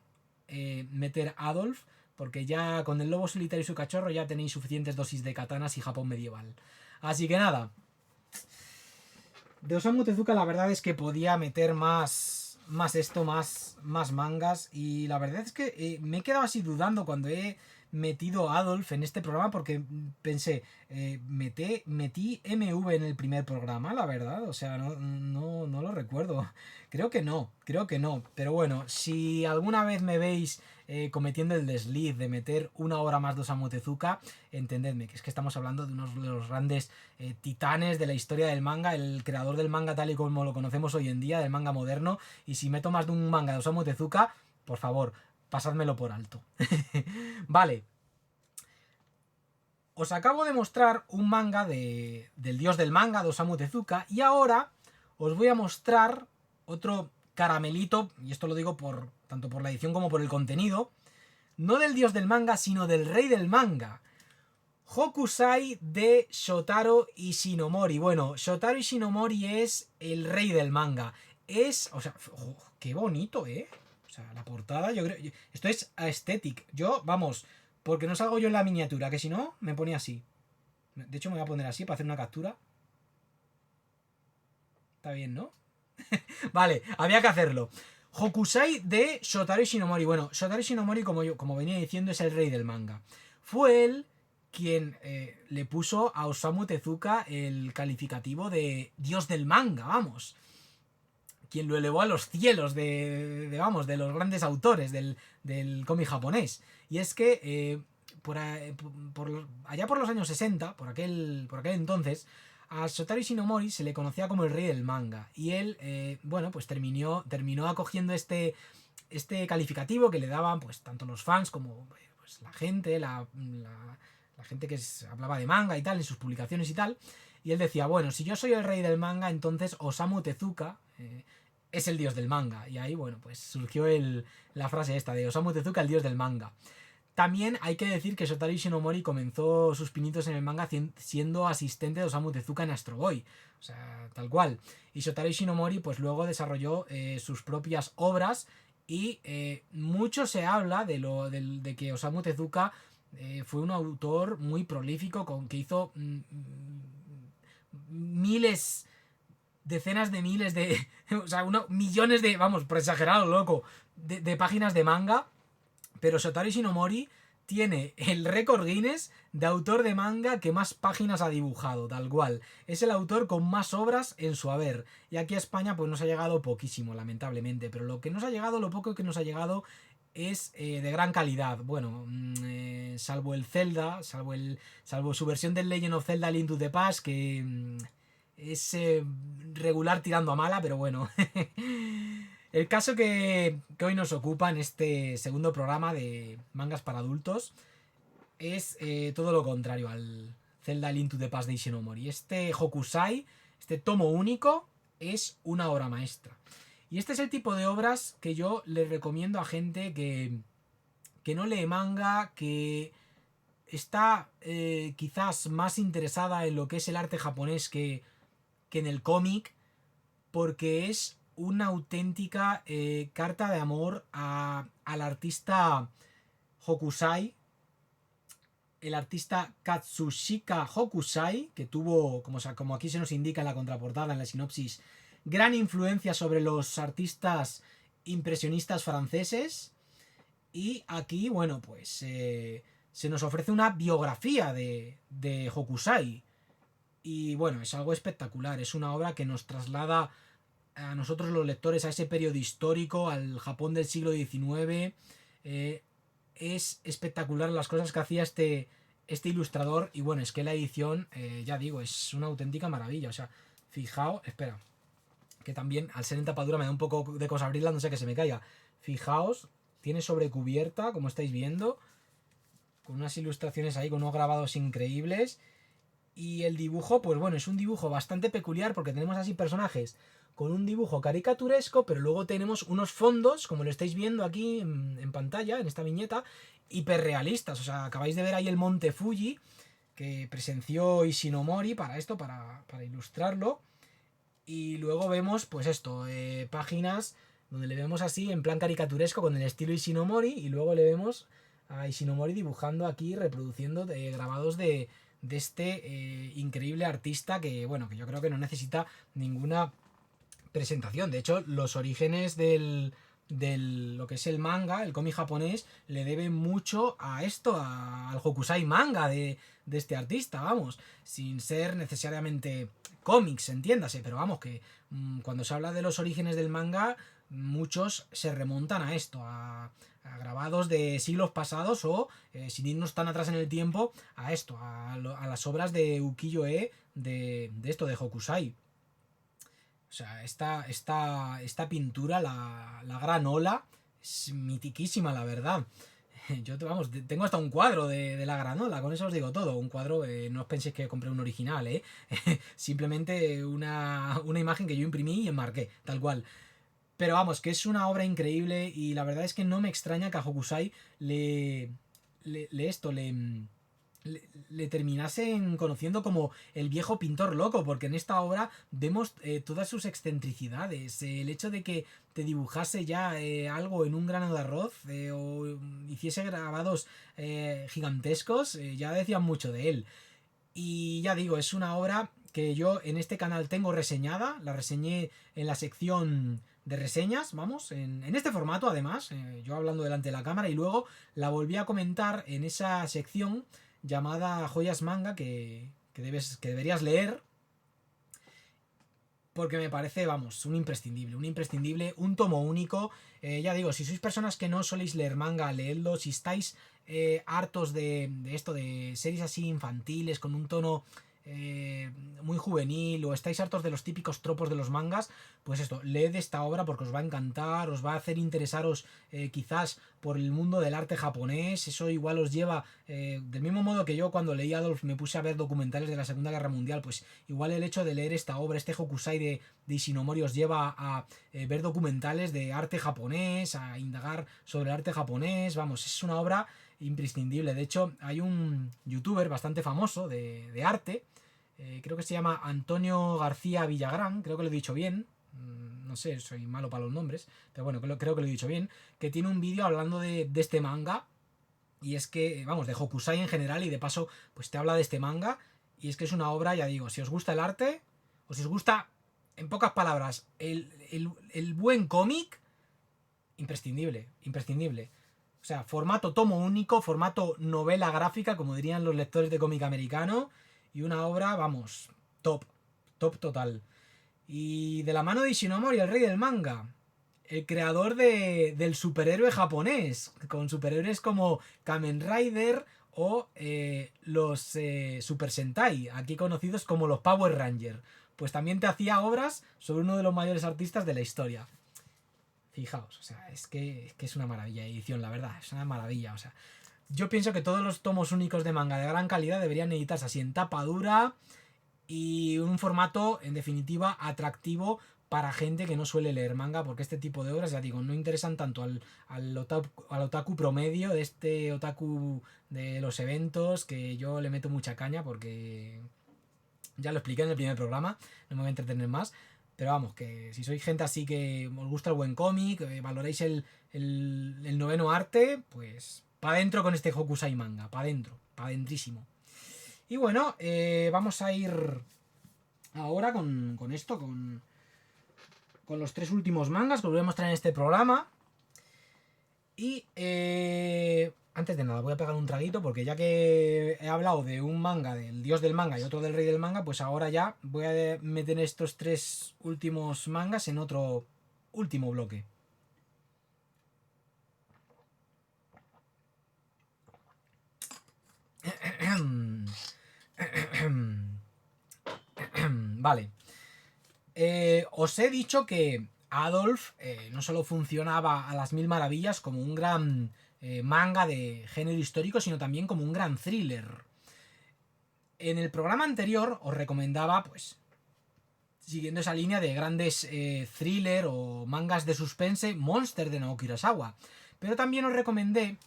meter Adolf, porque ya con el lobo solitario y su cachorro ya tenéis suficientes dosis de katanas y Japón medieval. Así que nada, de Osamu Tezuka la verdad es que podía meter más mangas, y la verdad es que me he quedado así dudando cuando he metido a Adolf en este programa, porque pensé, metí MV en el primer programa, la verdad, o sea, no lo recuerdo. Creo que no, pero bueno, si alguna vez me veis cometiendo el desliz de meter una hora más de Osamu Tezuka, entendedme, que es que estamos hablando de unos de los grandes titanes de la historia del manga, el creador del manga tal y como lo conocemos hoy en día, del manga moderno, y si meto más de un manga de Osamu Tezuka, por favor, pasádmelo por alto. Vale. Os acabo de mostrar un manga del dios del manga, de Osamu Tezuka, y ahora os voy a mostrar otro caramelito, y esto lo digo tanto por la edición como por el contenido, no del dios del manga, sino del rey del manga. Hokusai de Shotaro Ishinomori. Bueno, Shotaro Ishinomori es el rey del manga. O sea, qué bonito, ¿eh? O sea, la portada, yo creo... Esto es aesthetic. Yo, vamos, porque no salgo yo en la miniatura, que si no, me ponía así. De hecho, me voy a poner así para hacer una captura. Está bien, ¿no? Vale, había que hacerlo. Hokusai de Shotaro Ishinomori. Bueno, Shotaro Ishinomori, como venía diciendo, es el rey del manga. Fue él quien le puso a Osamu Tezuka el calificativo de dios del manga, vamos. Quien lo elevó a los cielos de los grandes autores del cómic japonés. Y es que allá por los años 60, por aquel entonces, a Shotaro Ishinomori se le conocía como el rey del manga. Y él, bueno, pues terminó acogiendo este calificativo que le daban pues tanto los fans como pues, la gente, la gente que hablaba de manga y tal, en sus publicaciones y tal. Y él decía, bueno, si yo soy el rey del manga, entonces Osamu Tezuka es el dios del manga. Y ahí, bueno, pues surgió la frase esta de Osamu Tezuka, el dios del manga. También hay que decir que Shotaro Ishinomori comenzó sus pinitos en el manga siendo asistente de Osamu Tezuka en Astro Boy. O sea, tal cual. Y Shotaro Ishinomori pues luego desarrolló sus propias obras y mucho se habla de que Osamu Tezuka fue un autor muy prolífico que hizo miles, decenas de miles de... o sea, millones de... vamos, por exagerado, loco, de páginas de manga. Pero Shotaro Ishinomori tiene el récord Guinness de autor de manga que más páginas ha dibujado, tal cual. Es el autor con más obras en su haber. Y aquí a España pues nos ha llegado poquísimo, lamentablemente. Pero lo poco que nos ha llegado es de gran calidad. Bueno, salvo el Zelda, salvo su versión del Legend of Zelda Link to the Past, que es regular tirando a mala, pero bueno. El caso que hoy nos ocupa en este segundo programa de mangas para adultos es todo lo contrario al Zelda Link to the Past de Ishinomori. Este Hokusai, este tomo único, es una obra maestra. Y este es el tipo de obras que yo le recomiendo a gente que no lee manga, que está quizás más interesada en lo que es el arte japonés que en el cómic, porque es una auténtica carta de amor al artista Hokusai, el artista Katsushika Hokusai, que tuvo, como aquí se nos indica en la contraportada, en la sinopsis, gran influencia sobre los artistas impresionistas franceses. Y aquí, bueno, pues se nos ofrece una biografía de Hokusai. Y bueno, es algo espectacular, es una obra que nos traslada a nosotros los lectores a ese periodo histórico, al Japón del siglo XIX. Es espectacular las cosas que hacía este ilustrador. Y bueno, es que la edición, ya digo, es una auténtica maravilla. O sea, fijaos, espera, que también al ser en tapadura me da un poco de cosa abrirla, no sé que se me caiga. Fijaos, tiene sobrecubierta, como estáis viendo, con unas ilustraciones ahí, con unos grabados increíbles. Y el dibujo, pues bueno, es un dibujo bastante peculiar porque tenemos así personajes con un dibujo caricaturesco, pero luego tenemos unos fondos, como lo estáis viendo aquí en pantalla, en esta viñeta, hiperrealistas. O sea, acabáis de ver ahí el monte Fuji que presenció Ishinomori para esto, para ilustrarlo. Y luego vemos, pues esto, páginas donde le vemos así en plan caricaturesco con el estilo Ishinomori, y luego le vemos a Ishinomori dibujando aquí, reproduciendo grabados de este increíble artista que, bueno, que yo creo que no necesita ninguna presentación. De hecho, los orígenes del lo que es el manga, el cómic japonés, le debe mucho a esto, al Hokusai manga de este artista, vamos, sin ser necesariamente cómics, entiéndase, pero vamos, que cuando se habla de los orígenes del manga, muchos se remontan a esto, a grabados de siglos pasados o, sin irnos tan atrás en el tiempo, a esto, a las obras de ukiyo-e de esto, de Hokusai. O sea, esta pintura, la gran ola, es mitiquísima, la verdad. Yo, vamos, tengo hasta un cuadro de la granola, con eso os digo todo. Un cuadro, no os penséis que compré un original, ¿eh? Simplemente una imagen que yo imprimí y enmarqué, tal cual. Pero vamos, que es una obra increíble y la verdad es que no me extraña que a Hokusai le le terminasen conociendo como el viejo pintor loco, porque en esta obra vemos todas sus excentricidades. El hecho de que te dibujase ya algo en un grano de arroz o hiciese grabados gigantescos, ya decían mucho de él. Y ya digo, es una obra que yo en este canal tengo reseñada, la reseñé en la sección de reseñas, vamos, en este formato además, yo hablando delante de la cámara, y luego la volví a comentar en esa sección llamada Joyas Manga que deberías leer, porque me parece, vamos, un imprescindible, un tomo único. Ya digo, si sois personas que no soléis leer manga, leedlo. Si estáis hartos de esto, de series así infantiles, con un tono muy juvenil, o estáis hartos de los típicos tropos de los mangas, pues esto, leed esta obra porque os va a encantar, os va a hacer interesaros quizás por el mundo del arte japonés. Eso igual os lleva, del mismo modo que yo cuando leí Adolf me puse a ver documentales de la Segunda Guerra Mundial, pues igual el hecho de leer esta obra, este Hokusai de Ishinomori, os lleva a ver documentales de arte japonés, a indagar sobre el arte japonés. Vamos, es una obra imprescindible. De hecho, hay un youtuber bastante famoso de arte, creo que se llama Antonio García Villagrán, creo que lo he dicho bien, no sé, soy malo para los nombres, pero bueno, creo que lo he dicho bien, que tiene un vídeo hablando de este manga, y es que, vamos, de Hokusai en general, y de paso, pues te habla de este manga, y es que es una obra, ya digo, si os gusta el arte, o si os gusta, en pocas palabras, el buen cómic, imprescindible, imprescindible. O sea, formato tomo único, formato novela gráfica, como dirían los lectores de cómic americano, y una obra, vamos, top, top total. Y de la mano de Ishinomori, el rey del manga, el creador del superhéroe japonés, con superhéroes como Kamen Rider o los Super Sentai, aquí conocidos como los Power Rangers. Pues también te hacía obras sobre uno de los mayores artistas de la historia. Fijaos, o sea, es que es una maravilla de edición, la verdad, es una maravilla, o sea. Yo pienso que todos los tomos únicos de manga de gran calidad deberían editarse así en tapa dura y un formato, en definitiva, atractivo para gente que no suele leer manga, porque este tipo de obras, ya digo, no interesan tanto al otaku promedio, de este otaku de los eventos, que yo le meto mucha caña porque ya lo expliqué en el primer programa, no me voy a entretener más. Pero vamos, que si sois gente así que os gusta el buen cómic, valoráis el noveno arte, pues pa' dentro con este Hokusai manga, pa' dentro, pa' dentrísimo. Y bueno, vamos a ir ahora con esto, con los tres últimos mangas que os voy a mostrar en este programa. Y antes de nada voy a pegar un traguito porque ya que he hablado de un manga del dios del manga y otro del rey del manga, pues ahora ya voy a meter estos tres últimos mangas en otro último bloque. Vale. Os he dicho que Adolf no solo funcionaba a las mil maravillas como un gran manga de género histórico, sino también como un gran thriller. En el programa anterior os recomendaba, pues, siguiendo esa línea de grandes thriller o mangas de suspense, Monster de Naoki Urasawa. Pero también os recomendé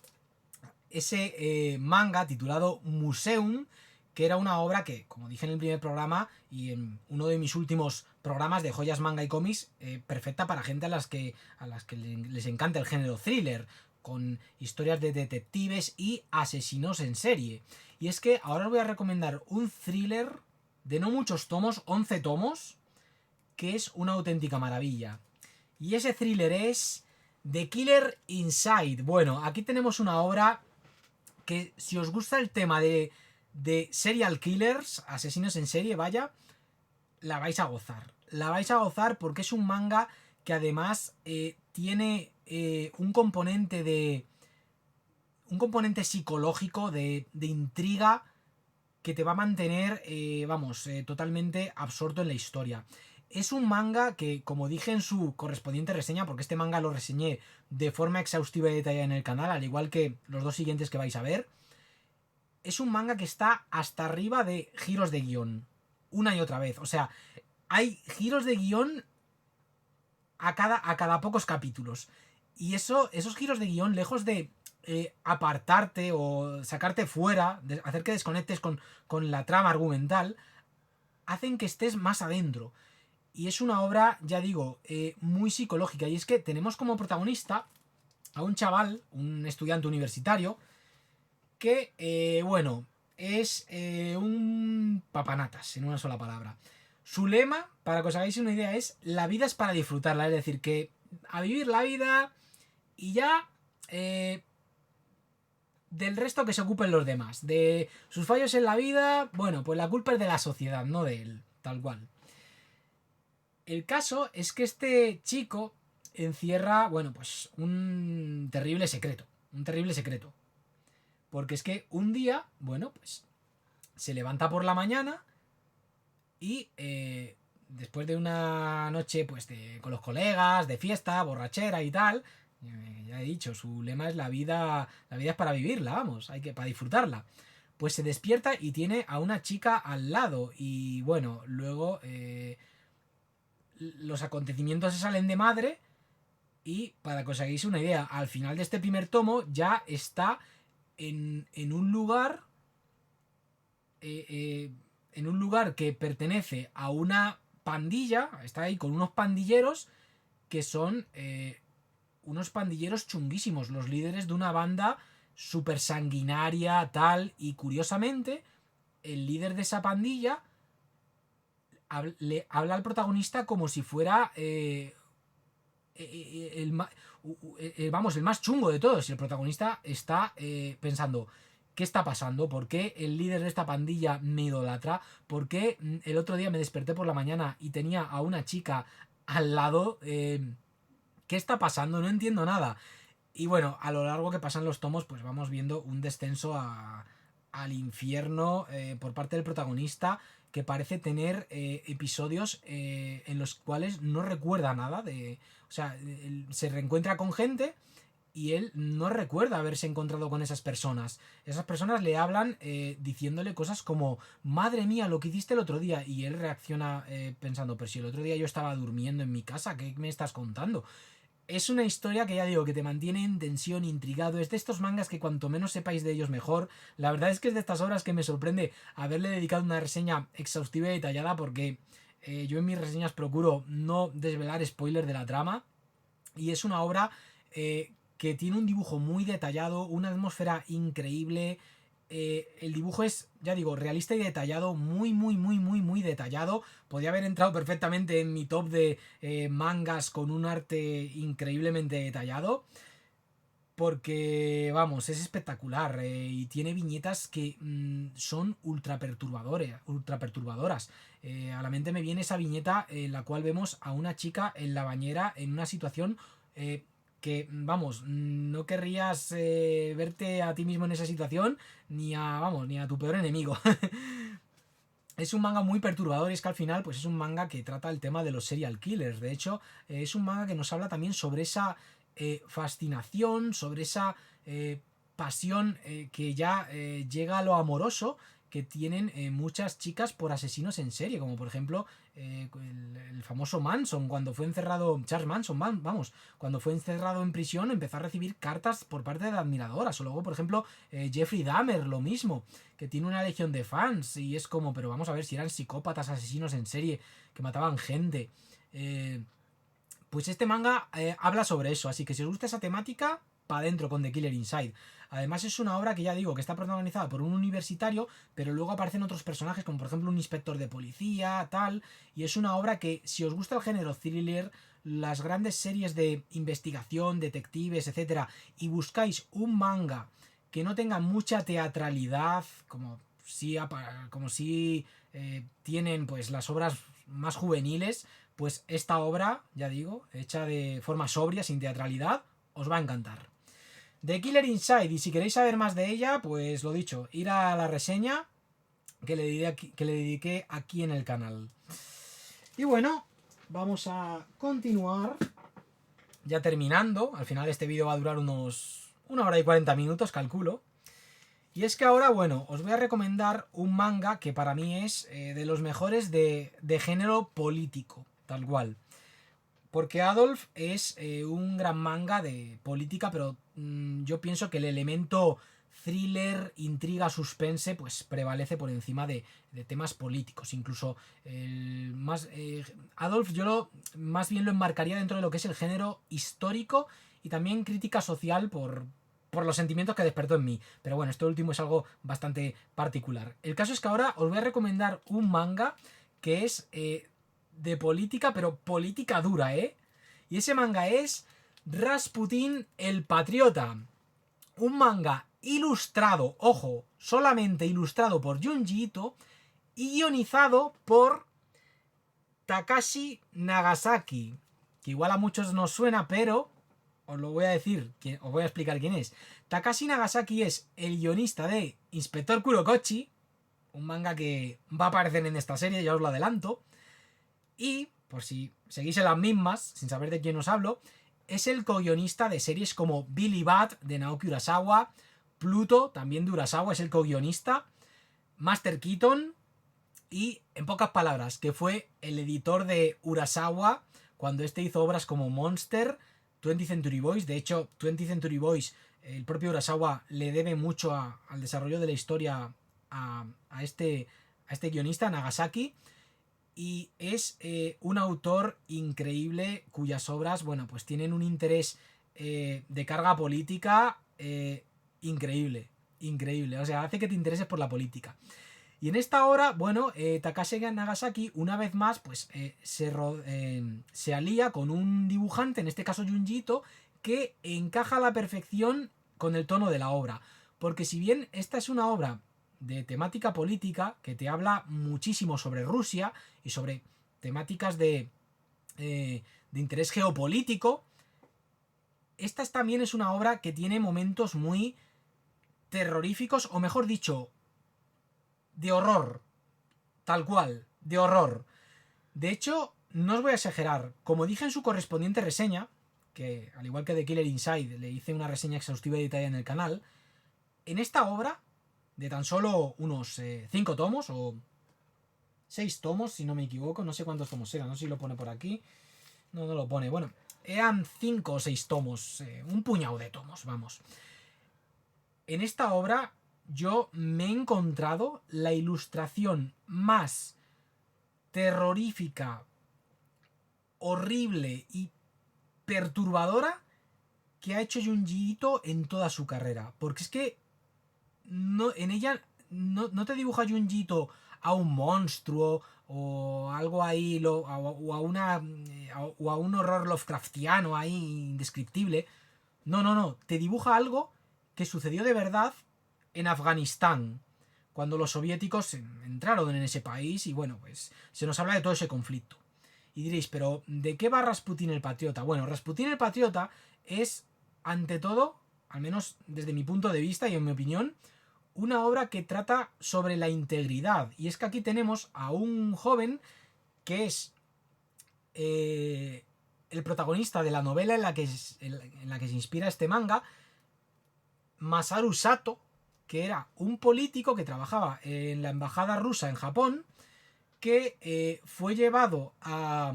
ese manga titulado Museum, que era una obra que, como dije en el primer programa y en uno de mis últimos programas de joyas, manga y cómics, perfecta para gente a las que les encanta el género thriller, con historias de detectives y asesinos en serie. Y es que ahora os voy a recomendar un thriller de no muchos tomos, 11 tomos, que es una auténtica maravilla. Y ese thriller es The Killer Inside. Bueno, aquí tenemos una obra que, si os gusta el tema de serial killers, asesinos en serie, vaya, la vais a gozar. La vais a gozar porque es un manga que además tiene un componente psicológico, de intriga, que te va a mantener, totalmente absorto en la historia. Es un manga que, como dije en su correspondiente reseña, porque este manga lo reseñé de forma exhaustiva y detallada en el canal, al igual que los dos siguientes que vais a ver, es un manga que está hasta arriba de giros de guión. Una y otra vez. O sea, hay giros de guión a cada pocos capítulos. Y esos giros de guión, lejos de apartarte o sacarte fuera, hacer que desconectes con la trama argumental, hacen que estés más adentro. Y es una obra, ya digo, muy psicológica. Y es que tenemos como protagonista a un chaval, un estudiante universitario, que, bueno, es un papanatas, en una sola palabra. Su lema, para que os hagáis una idea, es: la vida es para disfrutarla. Es decir, que a vivir la vida y ya... del resto que se ocupen los demás. De sus fallos en la vida, bueno, pues la culpa es de la sociedad, no de él, tal cual. El caso es que este chico encierra, bueno, pues un terrible secreto. Un terrible secreto. Porque es que un día, bueno, pues se levanta por la mañana y después de una noche, pues con los colegas, de fiesta, borrachera y tal, ya he dicho, su lema es la vida es para vivirla, vamos, hay que para disfrutarla. Pues se despierta y tiene a una chica al lado y bueno, luego los acontecimientos se salen de madre y para que os hagáis una idea, al final de este primer tomo ya está en un lugar eh, eh, en un lugar que pertenece a una pandilla, está ahí con unos pandilleros que son unos pandilleros chunguísimos, los líderes de una banda súper sanguinaria, tal, y curiosamente, el líder de esa pandilla le habla al protagonista como si fuera el, vamos, el más chungo de todos. Y el protagonista está pensando: ¿qué está pasando? ¿Por qué el líder de esta pandilla me idolatra? ¿Por qué el otro día me desperté por la mañana y tenía a una chica al lado? ¿Qué está pasando? No entiendo nada. Y bueno, a lo largo que pasan los tomos, pues vamos viendo un descenso al infierno por parte del protagonista, que parece tener episodios en los cuales no recuerda nada de... O sea, él se reencuentra con gente y él no recuerda haberse encontrado con esas personas. Esas personas le hablan diciéndole cosas como: madre mía, lo que hiciste el otro día. Y él reacciona pensando: pero si el otro día yo estaba durmiendo en mi casa, ¿qué me estás contando? Es una historia que ya digo que te mantiene en tensión, intrigado. Es de estos mangas que cuanto menos sepáis de ellos mejor. La verdad es que es de estas obras que me sorprende haberle dedicado una reseña exhaustiva y detallada, porque yo en mis reseñas procuro no desvelar spoilers de la trama. Y es una obra que tiene un dibujo muy detallado, una atmósfera increíble. El dibujo es, ya digo, realista y detallado, muy, muy, muy, muy, muy detallado. Podría haber entrado perfectamente en mi top de mangas con un arte increíblemente detallado. Porque, vamos, es espectacular y tiene viñetas que son ultra perturbadoras. A la mente me viene esa viñeta en la cual vemos a una chica en la bañera en una situación que, vamos, no querrías verte a ti mismo en esa situación, ni a, vamos, ni a tu peor enemigo. Es un manga muy perturbador, y es que al final pues es un manga que trata el tema de los serial killers. De hecho, es un manga que nos habla también sobre esa fascinación, sobre esa pasión que ya llega a lo amoroso que tienen muchas chicas por asesinos en serie, como por ejemplo el famoso Manson, cuando fue encerrado, Charles Manson, vamos, cuando fue encerrado en prisión, empezó a recibir cartas por parte de admiradoras. O luego, por ejemplo, Jeffrey Dahmer, lo mismo, que tiene una legión de fans, y es como, pero vamos a ver, si eran psicópatas, asesinos en serie, que mataban gente. Pues este manga habla sobre eso, así que si os gusta esa temática, pa' dentro con The Killer Inside. Además es una obra que ya digo que está protagonizada por un universitario, pero luego aparecen otros personajes como por ejemplo un inspector de policía, tal, y es una obra que, si os gusta el género thriller, las grandes series de investigación, detectives, etcétera, y buscáis un manga que no tenga mucha teatralidad, como si tienen pues las obras más juveniles, pues esta obra, ya digo, hecha de forma sobria, sin teatralidad, os va a encantar. The Killer Inside, y si queréis saber más de ella, pues lo dicho, ir a la reseña que le dediqué aquí en el canal. Y bueno, vamos a continuar ya terminando. Al final este vídeo va a durar unos 1 hora y 40 minutos, calculo. Y es que ahora, bueno, os voy a recomendar un manga que para mí es de los mejores de género político, tal cual. Porque Adolf es un gran manga de política, pero yo pienso que el elemento thriller, intriga, suspense, pues prevalece por encima de temas políticos. Incluso el más Adolf yo más bien lo enmarcaría dentro de lo que es el género histórico y también crítica social por los sentimientos que despertó en mí. Pero bueno, esto último es algo bastante particular. El caso es que ahora os voy a recomendar un manga que es de política, pero política dura, ¿eh? Y ese manga es Rasputin el Patriota. Un manga ilustrado, ojo, solamente ilustrado por Junji Ito y guionizado por Takashi Nagasaki. Que igual a muchos nos suena, pero os lo voy a decir, os voy a explicar quién es. Takashi Nagasaki es el guionista de Inspector Kurokochi, un manga que va a aparecer en esta serie, ya os lo adelanto. Y, por si seguís en las mismas, sin saber de quién os hablo, es el co-guionista de series como Billy Bat, de Naoki Urasawa, Pluto, también de Urasawa, es el co-guionista, Master Keaton y, en pocas palabras, que fue el editor de Urasawa cuando este hizo obras como Monster, 20th Century Boys. De hecho, 20th Century Boys, el propio Urasawa le debe mucho al desarrollo de la historia a este guionista, Nagasaki. Y es un autor increíble cuyas obras, bueno, pues tienen un interés de carga política increíble, increíble. O sea, hace que te intereses por la política. Y en esta obra, bueno, Takashi Nagasaki, una vez más, pues se alía con un dibujante, en este caso Junji Ito, que encaja a la perfección con el tono de la obra. Porque si bien esta es una obra de temática política, que te habla muchísimo sobre Rusia y sobre temáticas de interés geopolítico, esta también es una obra que tiene momentos muy terroríficos, o mejor dicho, de horror, tal cual, de horror. De hecho, no os voy a exagerar, como dije en su correspondiente reseña, que al igual que de Killer Inside le hice una reseña exhaustiva y detallada en el canal, en esta obra, de tan solo unos 5 tomos o 6 tomos, si no me equivoco, no sé cuántos tomos eran, no sé si lo pone por aquí, no lo pone, bueno, eran 5 o 6 tomos, un puñado de tomos, vamos. En esta obra yo me he encontrado la ilustración más terrorífica, horrible y perturbadora que ha hecho Junji Ito en toda su carrera. Porque es que no, en ella no te dibuja Junji Ito a un monstruo o algo ahí, o a un horror Lovecraftiano ahí indescriptible. No, te dibuja algo que sucedió de verdad en Afganistán, cuando los soviéticos entraron en ese país y bueno, pues se nos habla de todo ese conflicto. Y diréis, pero ¿de qué va Rasputin el Patriota? Bueno, Rasputin el Patriota es, ante todo, al menos desde mi punto de vista y en mi opinión, una obra que trata sobre la integridad. Y es que aquí tenemos a un joven que es el protagonista de la novela en la que se inspira este manga, Masaru Sato, que era un político que trabajaba en la embajada rusa en Japón, que fue llevado a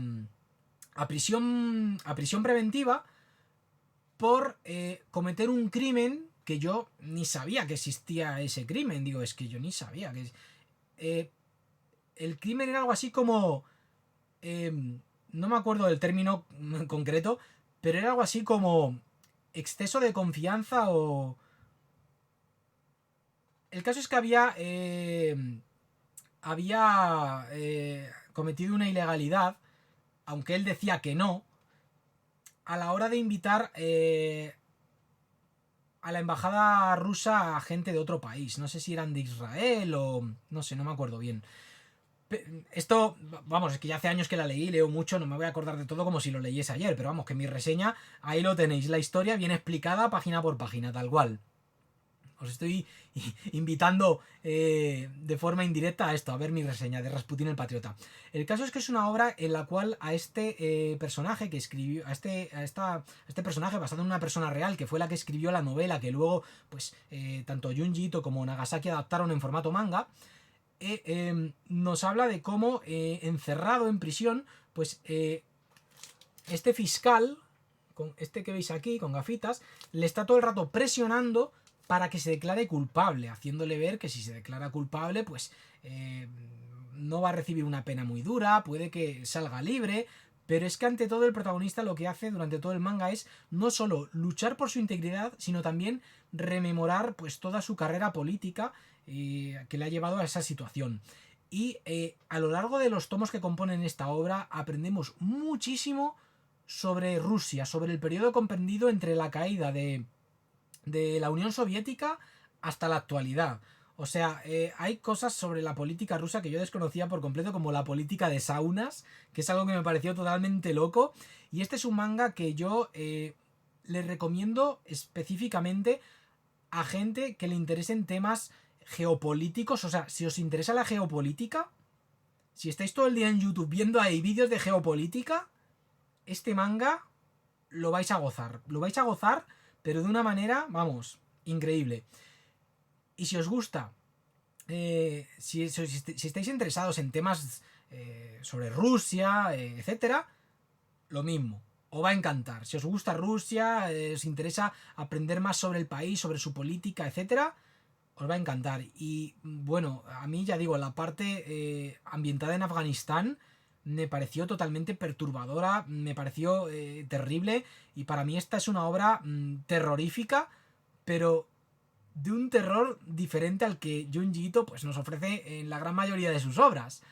prisión preventiva por cometer un crimen que yo ni sabía que existía ese crimen. Digo, es que yo ni sabía que... el crimen era algo así como... no me acuerdo del término concreto, pero era algo así como exceso de confianza o... El caso es que había cometido una ilegalidad, aunque él decía que no, a la hora de invitar a la embajada rusa a gente de otro país. No sé si eran de Israel o... no sé, no me acuerdo bien. Esto, vamos, es que ya hace años que la leí, leo mucho, no me voy a acordar de todo como si lo leyese ayer, pero vamos, que mi reseña, ahí lo tenéis, la historia bien explicada página por página, tal cual. Os estoy invitando de forma indirecta a esto, a ver mi reseña de Rasputin el Patriota. El caso es que es una obra en la cual a este personaje que escribió, a este personaje basado en una persona real, que fue la que escribió la novela, que luego, pues, tanto Junji Ito como Nagasaki adaptaron en formato manga, nos habla de cómo encerrado en prisión, pues este fiscal, con este que veis aquí, con gafitas, le está todo el rato presionando para que se declare culpable, haciéndole ver que si se declara culpable, pues no va a recibir una pena muy dura, puede que salga libre, pero es que ante todo el protagonista lo que hace durante todo el manga es no solo luchar por su integridad, sino también rememorar pues toda su carrera política que le ha llevado a esa situación. Y a lo largo de los tomos que componen esta obra aprendemos muchísimo sobre Rusia, sobre el periodo comprendido entre la caída de la Unión Soviética hasta la actualidad. O sea, hay cosas sobre la política rusa que yo desconocía por completo, como la política de saunas, que es algo que me pareció totalmente loco. Y este es un manga que yo le recomiendo específicamente a gente que le interesen temas geopolíticos. O sea, si os interesa la geopolítica, si estáis todo el día en YouTube viendo ahí vídeos de geopolítica, este manga lo vais a gozar. Lo vais a gozar, pero de una manera, vamos, increíble. Y si os gusta, si estáis interesados en temas sobre Rusia, etcétera, lo mismo. Os va a encantar. Si os gusta Rusia, os interesa aprender más sobre el país, sobre su política, etcétera, os va a encantar. Y bueno, a mí ya digo, la parte ambientada en Afganistán me pareció totalmente perturbadora, me pareció terrible, y para mí esta es una obra terrorífica, pero de un terror diferente al que Junji Ito pues, nos ofrece en la gran mayoría de sus obras.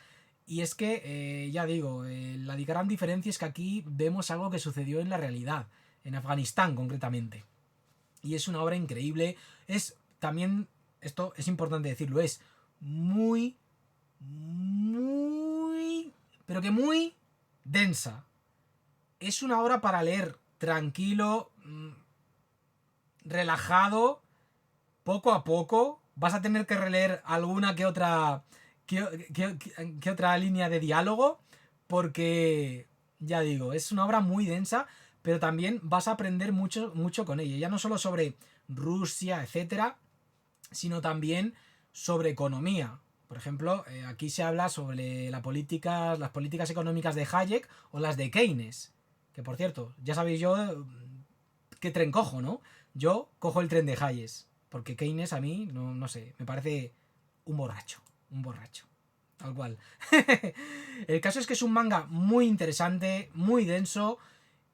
Y es que, ya digo, la gran diferencia es que aquí vemos algo que sucedió en la realidad, en Afganistán concretamente. Y es una obra increíble. Es también, esto es importante decirlo, es muy, pero que muy densa. Es una obra para leer tranquilo, relajado, poco a poco. Vas a tener que releer alguna que otra que otra línea de diálogo, porque ya digo, es una obra muy densa, pero también vas a aprender mucho con ella, ya no solo sobre Rusia, etcétera, sino también sobre economía. Por ejemplo, aquí se habla sobre las políticas económicas de Hayek o las de Keynes, que por cierto, ya sabéis yo qué tren cojo, ¿no? Yo cojo el tren de Hayek, porque Keynes a mí, no sé, me parece un borracho, tal cual. El caso es que es un manga muy interesante, muy denso,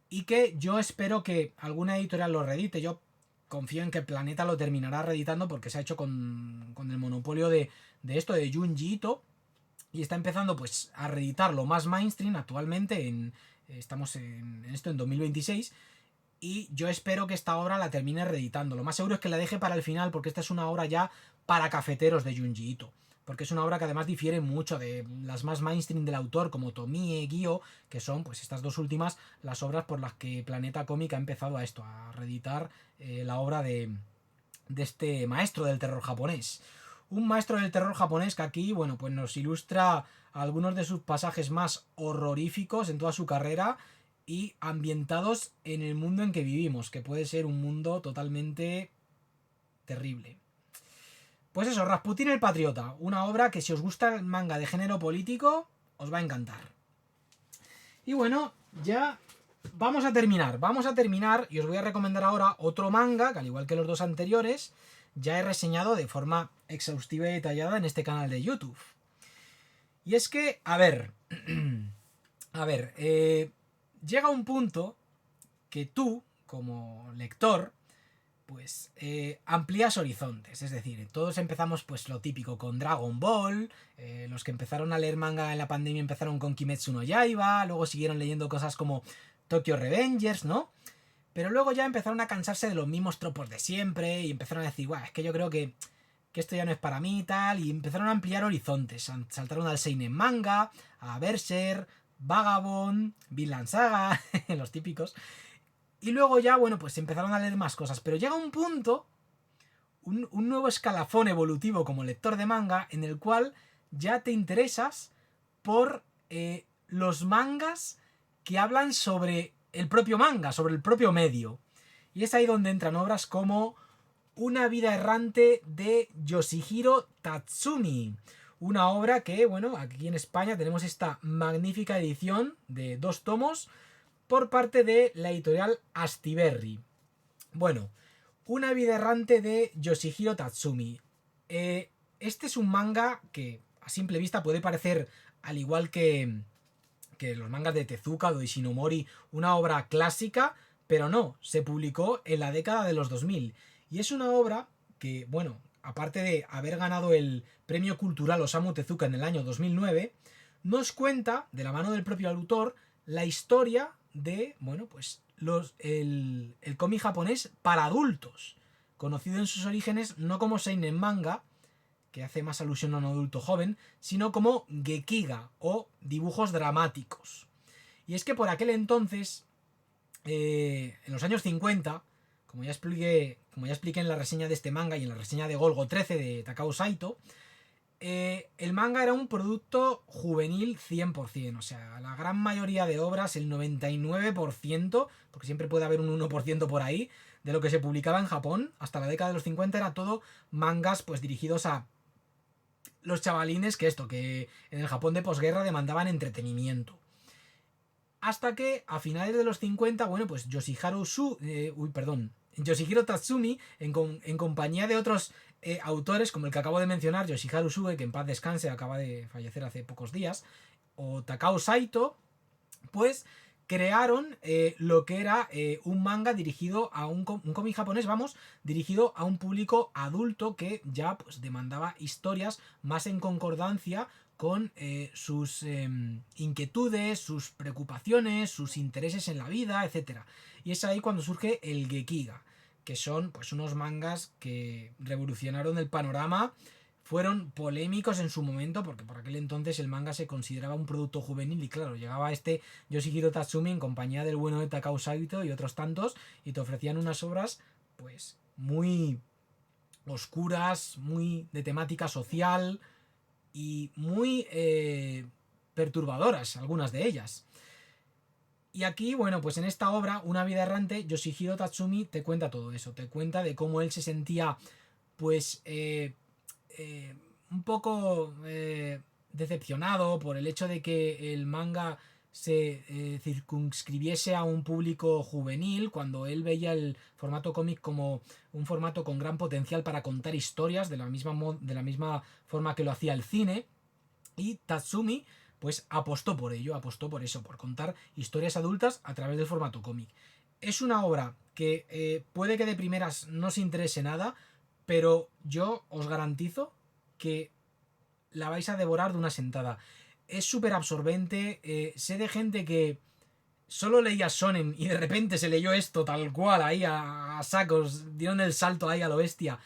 y que yo espero que alguna editorial lo reedite. Yo confío en que Planeta lo terminará reeditando porque se ha hecho con el monopolio de esto, de Junji Ito, y está empezando pues a reeditarlo más mainstream actualmente. Estamos en esto en 2026, y yo espero que esta obra la termine reeditando. Lo más seguro es que la deje para el final, porque esta es una obra ya para cafeteros de Junji Ito, porque es una obra que además difiere mucho de las más mainstream del autor, como Tomie, Gyo, que son pues estas dos últimas las obras por las que Planeta Comic ha empezado a reeditar la obra de este maestro del terror japonés. Un maestro del terror japonés que aquí, bueno, pues nos ilustra algunos de sus pasajes más horroríficos en toda su carrera, y ambientados en el mundo en que vivimos, que puede ser un mundo totalmente terrible. Pues eso, Rasputín el Patriota, una obra que si os gusta el manga de género político, os va a encantar. Y bueno, ya vamos a terminar, y os voy a recomendar ahora otro manga, que al igual que los dos anteriores, ya he reseñado de forma exhaustiva y detallada en este canal de YouTube. Y es que, llega un punto que tú, como lector, pues amplías horizontes. Es decir, todos empezamos pues lo típico con Dragon Ball, los que empezaron a leer manga en la pandemia empezaron con Kimetsu no Yaiba, luego siguieron leyendo cosas como Tokyo Revengers, ¿no? Pero luego ya empezaron a cansarse de los mismos tropos de siempre y empezaron a decir, guau, es que yo creo que esto ya no es para mí y tal, y empezaron a ampliar horizontes. Saltaron al seinen manga, a Berserk, Vagabond, Vinland Saga, los típicos. Y luego ya, bueno, pues empezaron a leer más cosas. Pero llega un punto, un nuevo escalafón evolutivo como lector de manga, en el cual ya te interesas por los mangas que hablan sobre el propio manga, sobre el propio medio. Y es ahí donde entran obras como Una vida errante de Yoshihiro Tatsumi. Una obra que, bueno, aquí en España tenemos esta magnífica edición de 2 tomos, por parte de la editorial Astiberri. Bueno, Una vida errante de Yoshihiro Tatsumi. Este es un manga que a simple vista puede parecer, al igual que los mangas de Tezuka o de Ishinomori, una obra clásica, pero no, se publicó en la década de los 2000. Y es una obra que, bueno, aparte de haber ganado el premio cultural Osamu Tezuka en el año 2009, nos cuenta, de la mano del propio autor, la historia de, bueno, pues el cómic japonés para adultos, conocido en sus orígenes no como seinen manga, que hace más alusión a un adulto joven, sino como gekiga o dibujos dramáticos. Y es que por aquel entonces, en los años 50, como ya expliqué en la reseña de este manga y en la reseña de Golgo 13 de Takao Saito, el manga era un producto juvenil 100%, o sea, la gran mayoría de obras, el 99%, porque siempre puede haber un 1% por ahí, de lo que se publicaba en Japón hasta la década de los 50 era todo mangas pues dirigidos a los chavalines que en el Japón de posguerra demandaban entretenimiento. Hasta que a finales de los 50, bueno, pues Yoshihiro Tatsumi, en compañía de otros autores, como el que acabo de mencionar, Yoshihiro Sue, que en paz descanse, acaba de fallecer hace pocos días, o Takao Saito, pues crearon lo que era un manga dirigido a un cómic japonés, dirigido a un público adulto que ya pues demandaba historias más en concordancia con sus inquietudes, sus preocupaciones, sus intereses en la vida, etc. Y es ahí cuando surge el Gekiga, que son pues unos mangas que revolucionaron el panorama. Fueron polémicos en su momento porque por aquel entonces el manga se consideraba un producto juvenil y claro, llegaba este Yoshihiro Tatsumi en compañía del bueno de Takao Saito y otros tantos y te ofrecían unas obras pues muy oscuras, muy de temática social y muy perturbadoras, algunas de ellas. Y aquí, bueno, pues en esta obra, Una vida errante, Yoshihiro Tatsumi te cuenta todo eso, te cuenta de cómo él se sentía pues un poco decepcionado por el hecho de que el manga se circunscribiese a un público juvenil, cuando él veía el formato cómic como un formato con gran potencial para contar historias de la misma forma que lo hacía el cine. Y Tatsumi pues apostó por ello, apostó por eso, por contar historias adultas a través del formato cómic. Es una obra que puede que de primeras no se interese nada, pero yo os garantizo que la vais a devorar de una sentada. Es súper absorbente. Sé de gente que solo leía Shonen y de repente se leyó esto tal cual ahí a sacos, dieron el salto ahí a lo bestia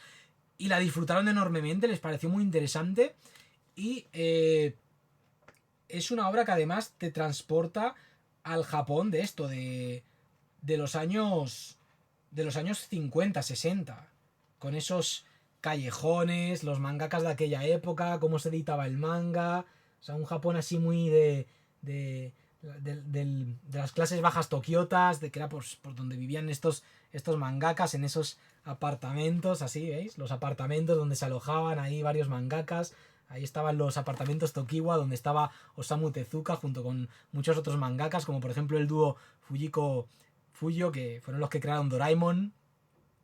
y la disfrutaron enormemente, les pareció muy interesante y es una obra que además te transporta al Japón de los años 50, 60, con esos callejones, los mangakas de aquella época, cómo se editaba el manga, o sea, un Japón así muy de las clases bajas tokiotas, de que era por donde vivían estos mangakas, en esos apartamentos, así, ¿veis? Los apartamentos donde se alojaban ahí varios mangakas. Ahí estaban los apartamentos Tokiwa, donde estaba Osamu Tezuka junto con muchos otros mangakas, como por ejemplo el dúo Fujiko Fuyo, que fueron los que crearon Doraemon.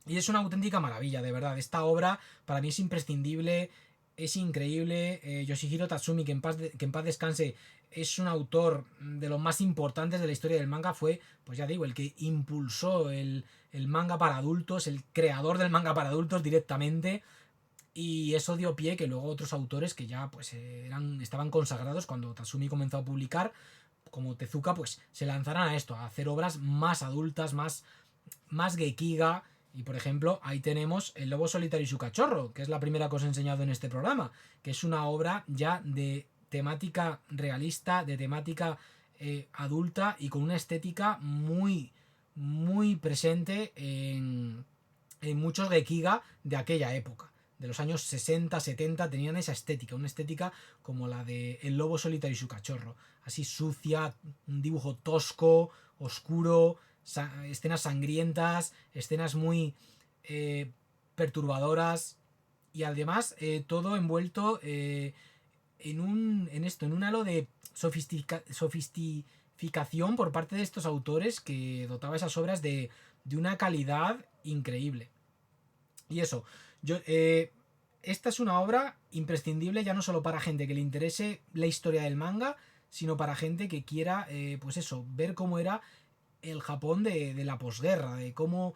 Y es una auténtica maravilla, de verdad. Esta obra para mí es imprescindible, es increíble. Yoshihiro Tatsumi, que en paz descanse, es un autor de los más importantes de la historia del manga. Fue, pues ya digo, el que impulsó el manga para adultos, el creador del manga para adultos directamente. Y eso dio pie que luego otros autores que ya pues estaban consagrados cuando Tatsumi comenzó a publicar, como Tezuka, pues se lanzaran a esto, a hacer obras más adultas, más gekiga. Y por ejemplo, ahí tenemos El lobo solitario y su cachorro, que es la primera que os he enseñado en este programa, que es una obra ya de temática realista, de temática adulta y con una estética muy, muy presente en muchos gekiga de aquella época. De los años 60, 70 tenían esa estética, una estética como la de El lobo solitario y su cachorro. Así sucia, un dibujo tosco, oscuro, escenas sangrientas, escenas muy perturbadoras y además todo envuelto en un halo de sofisticación por parte de estos autores que dotaba esas obras de una calidad increíble. Y eso, esta es una obra imprescindible ya no solo para gente que le interese la historia del manga, sino para gente que quiera, pues eso, ver cómo era el Japón de la posguerra, de cómo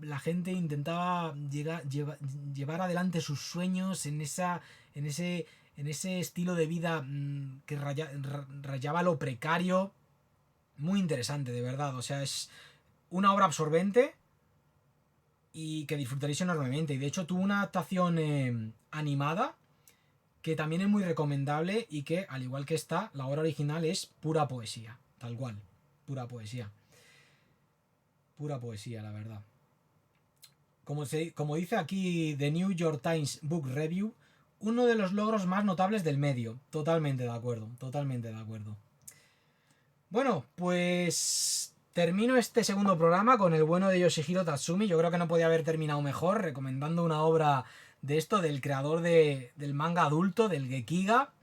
la gente intentaba llevar adelante sus sueños en ese estilo de vida que rayaba lo precario. Muy interesante, de verdad. O sea, es una obra absorbente y que disfrutaréis enormemente. Y de hecho tuvo una adaptación animada que también es muy recomendable y que, al igual que esta, la obra original es pura poesía, tal cual, pura poesía. Pura poesía, la verdad. Como dice aquí The New York Times Book Review, uno de los logros más notables del medio. Totalmente de acuerdo, totalmente de acuerdo. Bueno, pues termino este segundo programa con el bueno de Yoshihiro Tatsumi. Yo creo que no podía haber terminado mejor, recomendando una obra de esto, del creador del manga adulto, del Gekiga.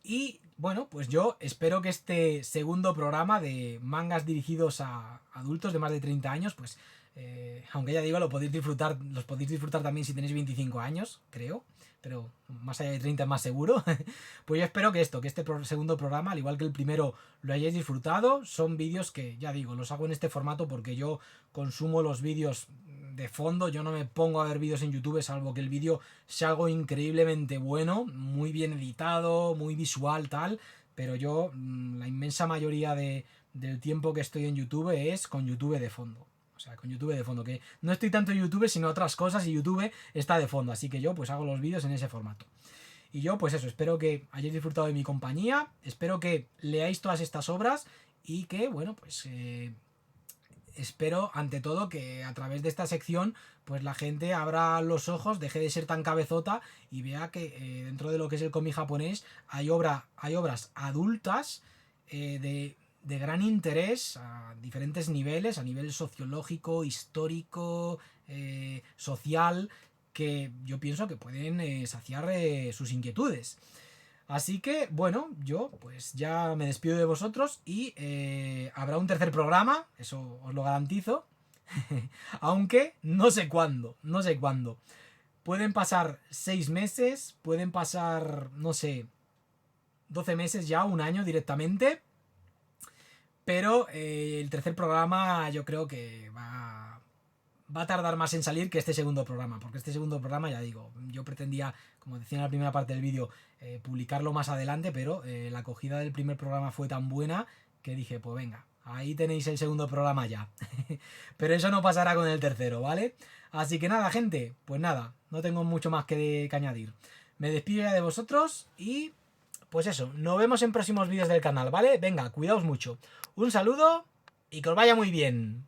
Y bueno, pues yo espero que este segundo programa de mangas dirigidos a adultos de más de 30 años, pues aunque ya digo, los podéis disfrutar también si tenéis 25 años, creo, pero más allá de 30 es más seguro. Pues yo espero que este segundo programa, al igual que el primero, lo hayáis disfrutado. Son vídeos que, ya digo, los hago en este formato porque yo consumo los vídeos de fondo. Yo no me pongo a ver vídeos en YouTube, salvo que el vídeo sea algo increíblemente bueno, muy bien editado, muy visual, tal. Pero yo, la inmensa mayoría del tiempo que estoy en YouTube es con YouTube de fondo. O sea, con YouTube de fondo, que no estoy tanto en YouTube, sino otras cosas, y YouTube está de fondo. Así que yo pues hago los vídeos en ese formato. Y yo pues eso, espero que hayáis disfrutado de mi compañía, espero que leáis todas estas obras y que, bueno, pues espero ante todo que a través de esta sección pues la gente abra los ojos, deje de ser tan cabezota y vea que dentro de lo que es el cómic japonés hay obras adultas de gran interés a diferentes niveles, a nivel sociológico, histórico, social, que yo pienso que pueden saciar sus inquietudes. Así que, bueno, yo pues ya me despido de vosotros y habrá un tercer programa, eso os lo garantizo, aunque no sé cuándo. Pueden pasar 6 meses, pueden pasar, no sé, 12 meses ya, un año directamente. Pero el tercer programa yo creo que va a tardar más en salir que este segundo programa. Porque este segundo programa, ya digo, yo pretendía, como decía en la primera parte del vídeo, publicarlo más adelante. Pero la acogida del primer programa fue tan buena que dije, pues venga, ahí tenéis el segundo programa ya. Pero eso no pasará con el tercero, ¿vale? Así que nada, gente, pues nada, no tengo mucho más que añadir. Me despido ya de vosotros y pues eso, nos vemos en próximos vídeos del canal, ¿vale? Venga, cuidaos mucho. Un saludo y que os vaya muy bien.